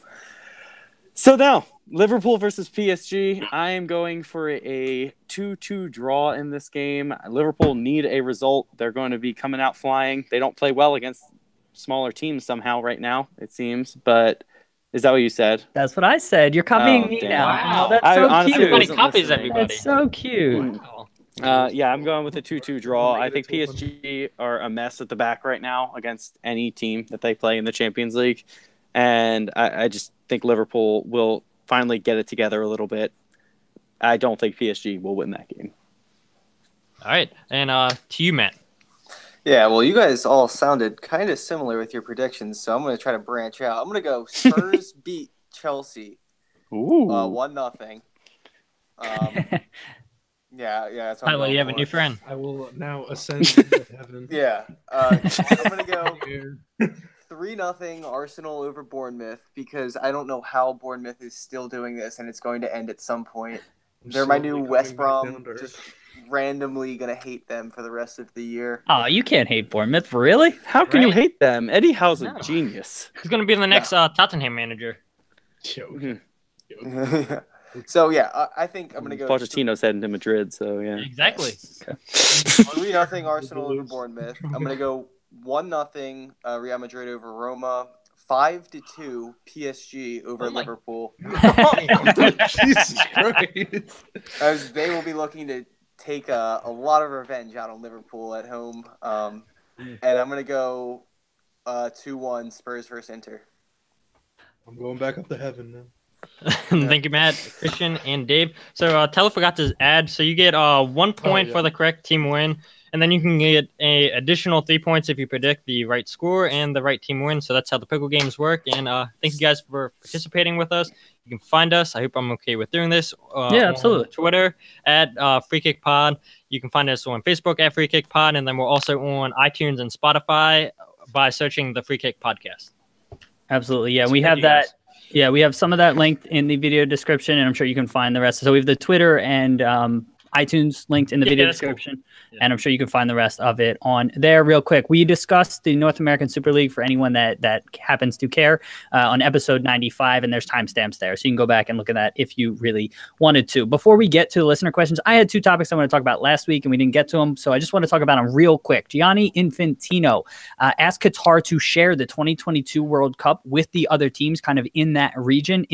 So now, Liverpool versus PSG. I am going for a 2-2 draw in this game. Liverpool need a result. They're going to be coming out flying. They don't play well against smaller teams somehow right now, it seems. But is that what you said? That's what I said. You're copying me now. Wow. Oh, that's so cute. Everybody copies everybody. That's so cute. Wow. Yeah, I'm going with a 2-2 draw. I think PSG are a mess at the back right now against any team that they play in the Champions League. And I just think Liverpool will finally get it together a little bit. I don't think PSG will win that game. All right. And to you, Matt. Yeah, well, you guys all sounded kind of similar with your predictions, so I'm going to try to branch out. I'm going to go Spurs beat Chelsea. Ooh. 1-0. Yeah, that's what Tyler, you have a new friend. I will now ascend to heaven. Yeah. I'm going to go 3-0 Arsenal over Bournemouth because I don't know how Bournemouth is still doing this, and it's going to end at some point. They're my new West Brom, just randomly going to hate them for the rest of the year. Oh, you can't hate Bournemouth, really? How can you hate them? Eddie Howe's a genius. He's going to be the next Tottenham manager. So, yeah, I think I'm going to go... Pochettino's heading to Madrid, so yeah. Exactly. 3-0 Arsenal over Bournemouth. I'm going to go 1-0 Real Madrid over Roma. 5-2 PSG over Liverpool. Jesus Christ. As they will be looking to take a lot of revenge out on Liverpool at home. And I'm going to go 2-1 Spurs versus Inter. I'm going back up to heaven now. Thank you, Matt, Christian, and Dave. So Teller forgot to add. So you get 1 point for the correct team win, and then you can get an additional 3 points if you predict the right score and the right team win. So that's how the pickle games work. And thank you guys for participating with us. You can find us. I hope I'm okay with doing this. Yeah, absolutely. On Twitter at Free Kick Pod. You can find us on Facebook at Free Kick Pod, and then we're also on iTunes and Spotify by searching the Free Kick Podcast. Absolutely. Yeah, we have that. Yeah, we have some of that linked in the video description, and I'm sure you can find the rest. So we have the Twitter and iTunes linked in the video description. Cool. And I'm sure you can find the rest of it on there real quick. We discussed the North American Super League for anyone that happens to care on episode 95, and there's timestamps there. So you can go back and look at that if you really wanted to. Before we get to the listener questions, I had 2 topics I want to talk about last week, and we didn't get to them. So I just want to talk about them real quick. Gianni Infantino asked Qatar to share the 2022 World Cup with the other teams kind of in that region,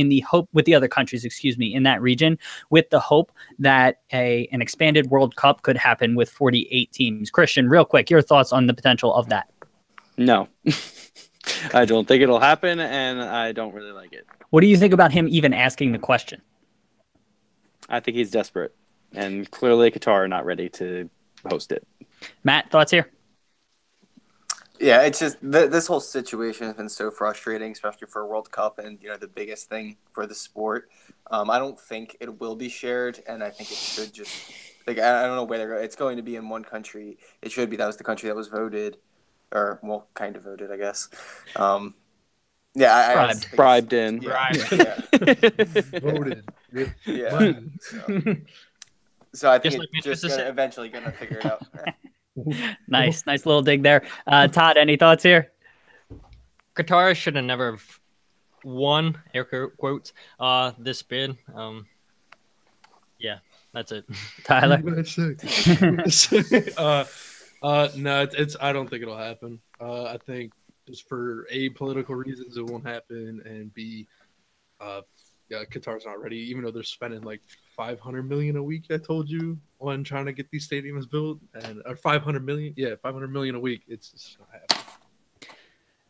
with the other countries, in that region, with the hope that an expanded World Cup could happen with 48 teams. Christian, real quick, your thoughts on the potential of that? No. I don't think it'll happen, and I don't really like it. What do you think about him even asking the question? I think he's desperate, and clearly Qatar are not ready to host it. Matt, thoughts here? Yeah, it's just this whole situation has been so frustrating, especially for a World Cup and the biggest thing for the sport. I don't think it will be shared, and I think it should just I don't know whether it's going to be in one country. It should be. That was the country that was voted, or kind of voted, I guess. Yeah, bribed in. Yeah. Voted. Yeah. So I think it's just eventually going to figure it out. Nice little dig there. Todd, any thoughts here? Qatar should have never won, air quotes, this bid. Yeah, that's it. Tyler? No, I don't think it'll happen. I think just for A, political reasons, it won't happen, and B, Qatar's not ready, even though they're spending like $500 million a week. I told you on trying to get these stadiums built, or $500 million. Yeah, $500 million a week. It's just not happening.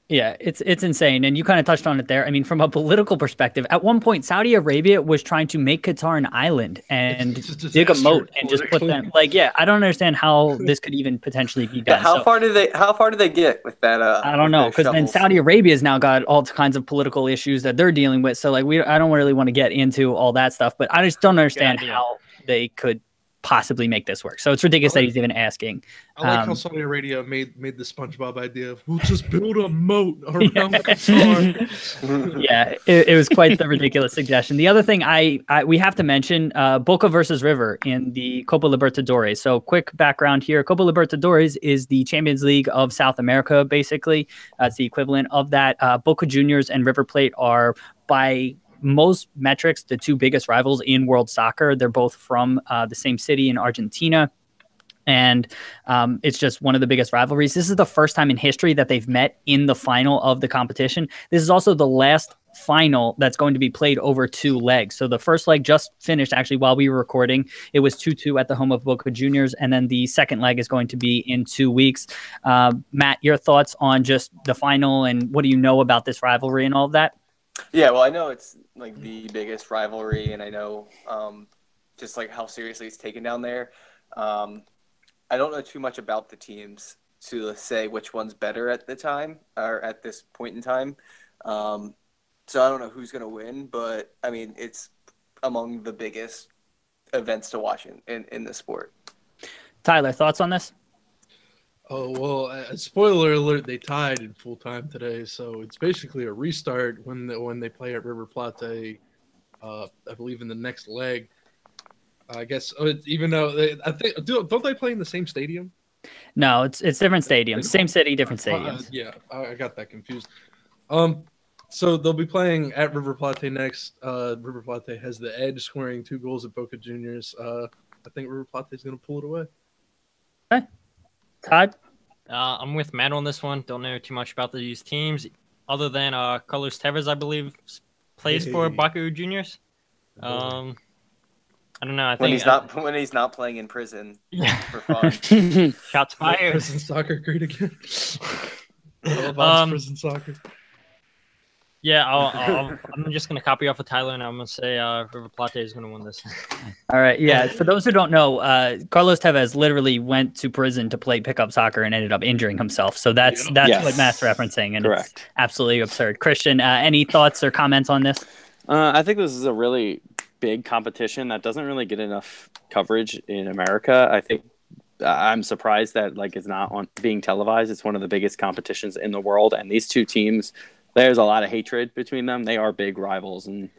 Yeah, it's insane. And you kind of touched on it there. I mean, from a political perspective, at one point, Saudi Arabia was trying to make Qatar an island and dig a moat and just put them I don't understand how this could even potentially be done. How far did they get with that? I don't know, because then Saudi Arabia's now got all kinds of political issues that they're dealing with. So I don't really want to get into all that stuff, but I just don't understand how they could possibly make this work. So it's ridiculous that he's even asking. I like how Saudi Arabia made the SpongeBob idea of, we'll just build a moat around Qatar. Yeah, it was quite the ridiculous suggestion. The other thing we have to mention, Boca versus River in the Copa Libertadores. So quick background here. Copa Libertadores is the Champions League of South America, basically. It's the equivalent of that. Boca Juniors and River Plate are, by most metrics, the 2 biggest rivals in world soccer. They're both from the same city in Argentina. And it's just one of the biggest rivalries. This is the first time in history that they've met in the final of the competition. This is also the last final that's going to be played over 2 legs. So the first leg just finished actually while we were recording. It was 2-2 at the home of Boca Juniors. And then the second leg is going to be in 2 weeks. Matt, your thoughts on just the final and what do you know about this rivalry and all of that? Yeah, well, I know it's like the biggest rivalry, and I know just like how seriously it's taken down there. I don't know too much about the teams to say which one's better at the time or at this point in time. So I don't know who's going to win, but I mean, it's among the biggest events to watch in the sport. Tyler, thoughts on this? Oh, well, spoiler alert, they tied in full time today, so it's basically a restart when they play at River Plate, I believe in the next leg. I guess even though don't they play in the same stadium? No, it's different stadiums. Same city, different stadiums. Yeah, I got that confused. So they'll be playing at River Plate next. River Plate has the edge, scoring 2 goals at Boca Juniors. I think River Plate is going to pull it away. Okay. Todd? I'm with Matt on this one. Don't know too much about these teams other than Carlos Tevez, I believe, plays for Boca Juniors. I don't know. I think when he's not playing in prison for fun. Shots fired. Prison soccer great again. Prison soccer. Yeah, I'm just gonna copy off of Tyler, and I'm gonna say River Plate is gonna win this. All right, yeah. For those who don't know, Carlos Tevez literally went to prison to play pickup soccer and ended up injuring himself. So that's what Matt's referencing, and Correct. It's absolutely absurd. Christian, any thoughts or comments on this? I think this is a really big competition that doesn't really get enough coverage in America. I think I'm surprised that it's not being televised. It's one of the biggest competitions in the world, and these 2 teams. There's a lot of hatred between them. They are big rivals, and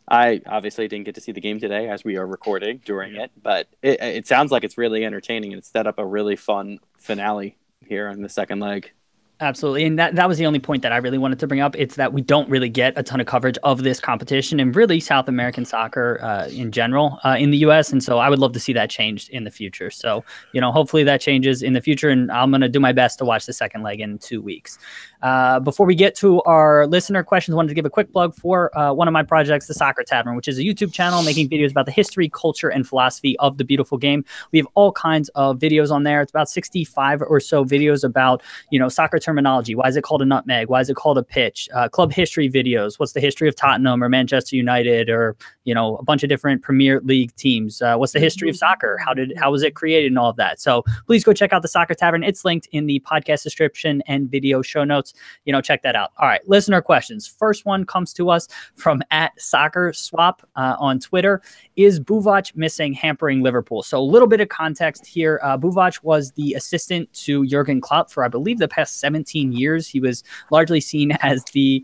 I obviously didn't get to see the game today as we are recording during it, but it sounds like it's really entertaining and it's set up a really fun finale here in the second leg. Absolutely. And that was the only point that I really wanted to bring up. It's that we don't really get a ton of coverage of this competition and really South American soccer in general in the U.S. And so I would love to see that changed in the future. So, hopefully that changes in the future. And I'm going to do my best to watch the second leg in 2 weeks. Before we get to our listener questions, I wanted to give a quick plug for one of my projects, the Soccer Tavern, which is a YouTube channel making videos about the history, culture, and philosophy of the beautiful game. We have all kinds of videos on there. It's about 65 or so videos about, soccer terminology. Why is it called a nutmeg? Why is it called a pitch? Club history videos. What's the history of Tottenham or Manchester United or, a bunch of different Premier League teams? What's the history of soccer? How was it created and all of that? So please go check out the Soccer Tavern. It's linked in the podcast description and video show notes. Check that out. All right, listener questions. First one comes to us from @SoccerSwap on Twitter. Is Buvac missing, hampering Liverpool? So a little bit of context here. Buvac was the assistant to Jurgen Klopp for, I believe, the past 17 years. He was largely seen as the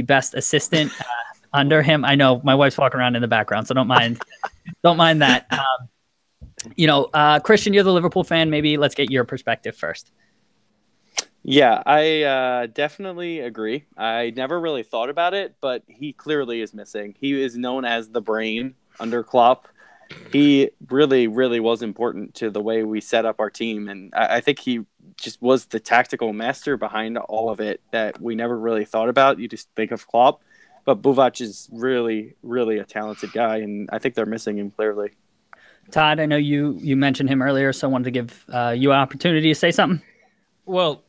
best assistant under him. I know my wife's walking around in the background, so don't mind that. Christian, you're the Liverpool fan. Maybe let's get your perspective first. Yeah, I definitely agree. I never really thought about it, but he clearly is missing. He is known as the brain under Klopp. He really, really was important to the way we set up our team, and I think he just was the tactical master behind all of it that we never really thought about. You just think of Klopp, but Buvac is really, really a talented guy, and I think they're missing him clearly. Todd, I know you mentioned him earlier, so I wanted to give you an opportunity to say something. Well,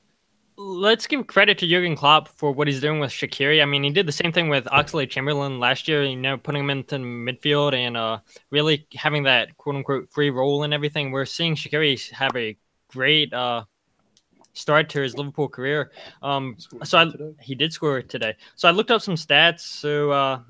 let's give credit to Jurgen Klopp for what he's doing with Shaqiri. I mean, he did the same thing with Oxlade-Chamberlain last year, putting him into midfield and really having that quote-unquote free role and everything. We're seeing Shaqiri have a great start to his Liverpool career. He did score today. So I looked up some stats. So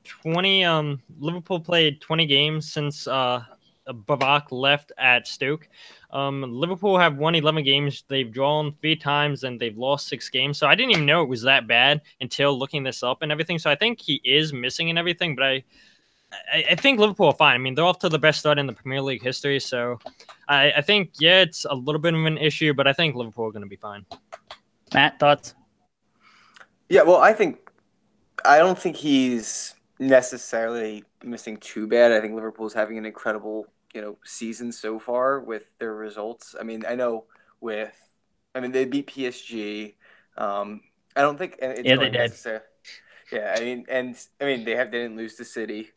20 Liverpool played 20 games since Buvac left at Stoke. Liverpool have won 11 games. They've drawn 3 times and they've lost 6 games. So I didn't even know it was that bad until looking this up and everything. So I think he is missing and everything, but I think Liverpool are fine. I mean, they're off to the best start in the Premier League history. So I think, it's a little bit of an issue, but I think Liverpool are going to be fine. Matt, thoughts? Yeah, well, I don't think he's necessarily missing too bad. I think Liverpool's having an incredible, season so far with their results. I mean, I know they beat PSG. I don't think it's they did. necessarily. Yeah, they didn't lose to City.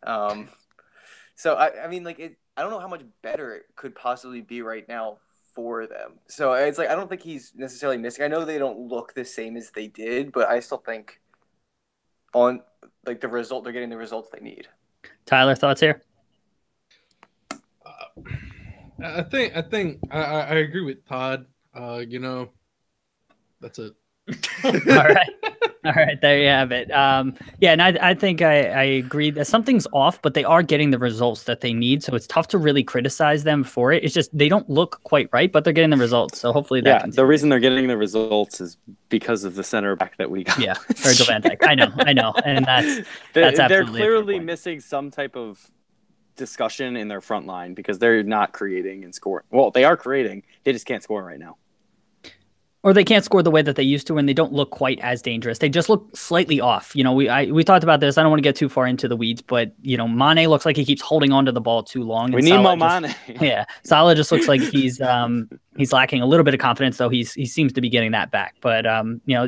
So I don't know how much better it could possibly be right now for them. So it's I don't think he's necessarily missing. I know they don't look the same as they did, but I still think on the result, they're getting the results they need. Tyler, thoughts here? I think I agree with Todd. That's it. All right, there you have it. And I think I agree that something's off, but they are getting the results that they need. So it's tough to really criticize them for it. It's just they don't look quite right, but they're getting the results. So hopefully that continues. The reason they're getting the results is because of the center back that we got. Yeah, Virgil van Dijk. I know, and that's they're clearly missing some type of discussion in their front line because they're not creating and scoring. Well, they are creating, they just can't score right now. Or they can't score the way that they used to, and they don't look quite as dangerous. They just look slightly off. We talked about this. I don't want to get too far into the weeds, but Mane looks like he keeps holding on to the ball too long. We need more Mane. Yeah, Salah just looks like he's lacking a little bit of confidence, though he seems to be getting that back. But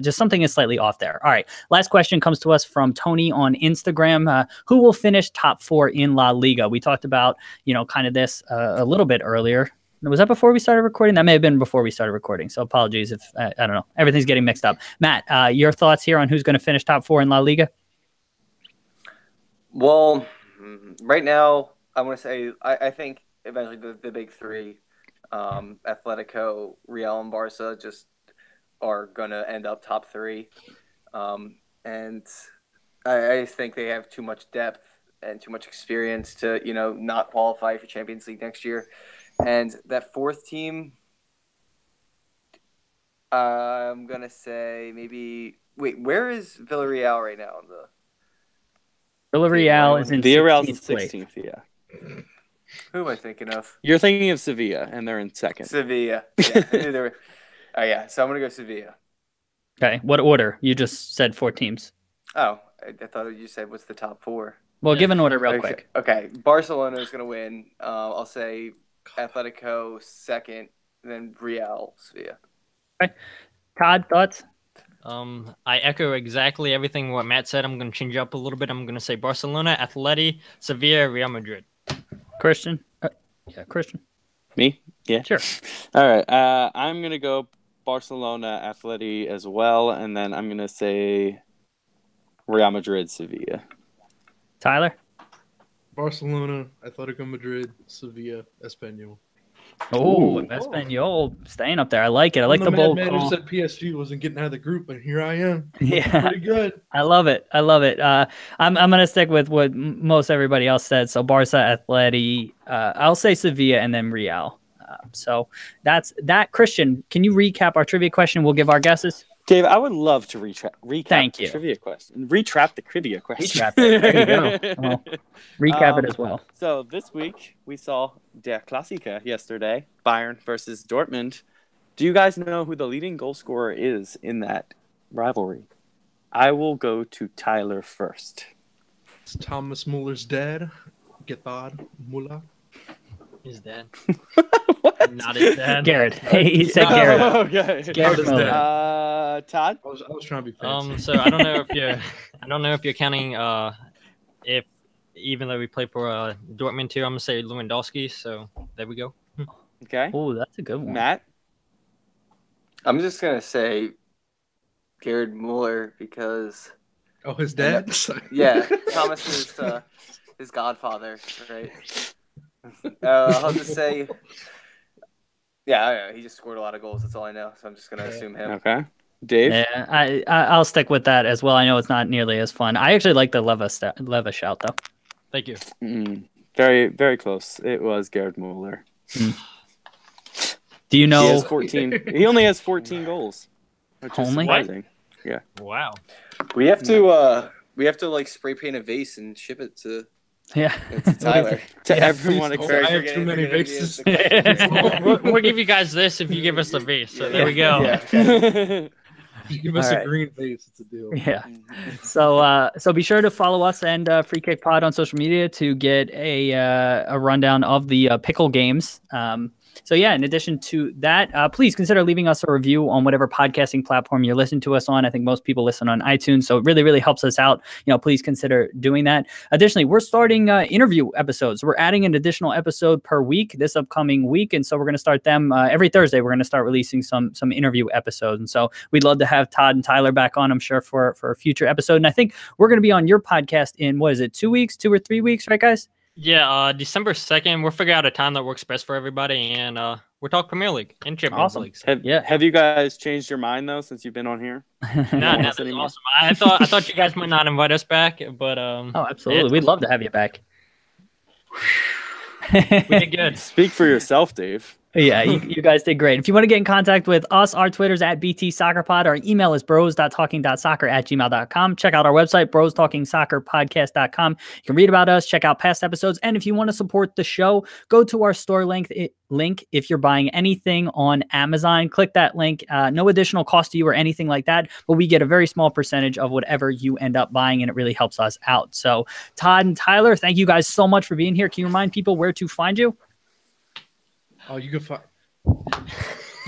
just something is slightly off there. All right, last question comes to us from Tony on Instagram. Who will finish top 4 in La Liga? We talked about kind of this a little bit earlier. Was that before we started recording? That may have been before we started recording. So apologies if I don't know. Everything's getting mixed up. Matt, your thoughts here on who's going to finish top 4 in La Liga? Well, right now, I want to say I think eventually the big 3, Atletico, Real, and Barca just are going to end up top 3. And I think they have too much depth and too much experience to, not qualify for Champions League next year. And that 4th team, I'm going to say maybe – wait, where is Villarreal right now Villarreal is in Villarreal's in 16th place. 16th, yeah. Who am I thinking of? You're thinking of Sevilla, and they're in second. Sevilla. Yeah, I knew they were. Oh yeah, so I'm gonna go Sevilla. Okay, what order? You just said 4 teams. Oh, I thought you said what's the top 4. Well, give an order real Okay. quick. Okay, Barcelona is gonna win. I'll say Atletico second, then Real, Sevilla. Okay. Todd, thoughts? I echo exactly everything what Matt said. I'm going to change up a little bit. I'm going to say Barcelona, Atleti, Sevilla, Real Madrid. Christian? Yeah, Christian. Me? Yeah. Sure. All right. I'm going to go Barcelona, Atleti as well, and then I'm going to say Real Madrid, Sevilla. Tyler? Barcelona, Atletico Madrid, Sevilla, Espanyol. Oh, Espanyol staying up there. I like it. I like the bold man call. who said PSG wasn't getting out of the group, and here I am. Yeah. Pretty good. I love it. I love it. I'm gonna stick with what most everybody else said. So Barca, Atleti. I'll say Sevilla and then Real. So that's that. Christian, can you recap our trivia question? We'll give our guesses. Dave, I would love to recap Thank you. the trivia question. Retrap the trivia question. Recap it. There you go. Well, recap it as well. So this week we saw Der Klassiker yesterday, Bayern versus Dortmund. Do you guys know who the leading goal scorer is in that rivalry? I will go to Tyler first. It's Thomas Muller's dad, Gethard Muller. His dad. What? Not his dad. Garrett. Hey, he said Garrett. Oh, okay. Garrett Miller. Todd? I was trying to be fancy. So I don't know if you're counting if even though we play for Dortmund too, I'm gonna say Lewandowski. So there we go. Okay. Oh, that's a good one. Matt? I'm just gonna say Gerd Muller because His dad? yeah, Thomas is his godfather, right? I'll just say, yeah, I don't know. He just scored a lot of goals. That's all I know. So I'm just gonna assume him. Okay. Dave? Yeah, I'll stick with that as well. I know it's not nearly as fun. I actually like the Leva shout though. Thank you. Very, very close. It was Gerd Muller. Do you know? He has 14. He only has 14 goals, which is Only? surprising. Yeah. Wow. We have to like spray paint a vase and ship it to Yeah. Tyler. To everyone please except don't. I have too many vases. We'll give you guys this if you give us the vase. So there we go. Yeah. If you give us All a right. green vase, it's a deal. Yeah. So be sure to follow us and Free Kick Pod on social media to get a rundown of the pickle games. So yeah, in addition to that, please consider leaving us a review on whatever podcasting platform you're listening to us on. I think most people listen on iTunes, so it really, really helps us out. Please consider doing that. Additionally, we're starting interview episodes. We're adding an additional episode per week this upcoming week, and so we're going to start them every Thursday. We're going to start releasing some interview episodes, and so we'd love to have Todd and Tyler back on, I'm sure, for a future episode. And I think we're going to be on your podcast in, 2 weeks, 2 or 3 weeks, right, guys? Yeah, December 2nd. We'll figure out a time that works best for everybody, and we'll talk Premier League and Champions Awesome. League. Have you guys changed your mind though since you've been on here? No, that's awesome. I thought you guys might not invite us back, but Oh, absolutely. We'd love to have you back. we did good. Speak for yourself, Dave. Yeah, you guys did great. If you want to get in contact with us, our Twitter's at BT Soccer Pod. Our email is bros.talking.soccer@gmail.com. Check out our website, brostalkingsoccerpodcast.com. You can read about us, check out past episodes. And if you want to support the show, go to our store link. If you're buying anything on Amazon, click that link. No additional cost to you or anything like that, but we get a very small percentage of whatever you end up buying, and it really helps us out. So Todd and Tyler, thank you guys so much for being here. Can you remind people where to find you? Oh, you can find.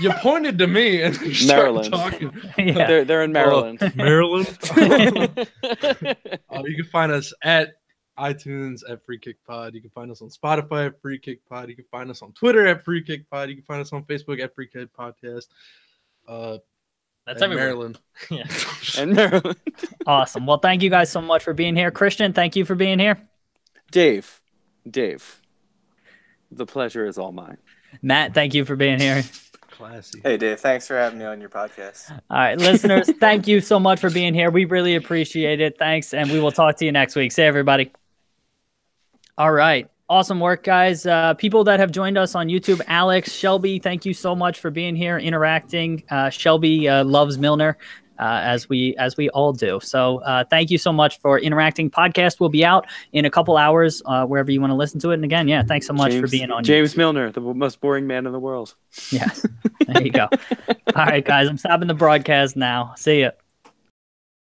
You pointed to me and you Maryland. started talking. Yeah. They're in Maryland. Maryland. You can find us at iTunes at Free Kick Pod. You can find us on Spotify at Free Kick Pod. You can find us on Twitter at Free Kick Pod. You can find us on Facebook at Free Kick Podcast. That's everywhere. Maryland. Yeah. And Maryland. Awesome. Well, thank you guys so much for being here. Christian, thank you for being here. Dave. The pleasure is all mine. Matt, thank you for being here. Classy. Hey, Dave, thanks for having me on your podcast. All right, listeners, thank you so much for being here. We really appreciate it. Thanks, and we will talk to you next week. See everybody. All right. Awesome work, guys. People that have joined us on YouTube, Alex, Shelby, thank you so much for being here, interacting. Shelby loves Milner. as we all do. So thank you so much for interacting. Podcast will be out in a couple hours wherever you want to listen to it. And again, yeah, thanks so much for being on. James Milner, the most boring man in the world. Yes, there you go. All right, guys, I'm stopping the broadcast now. See ya.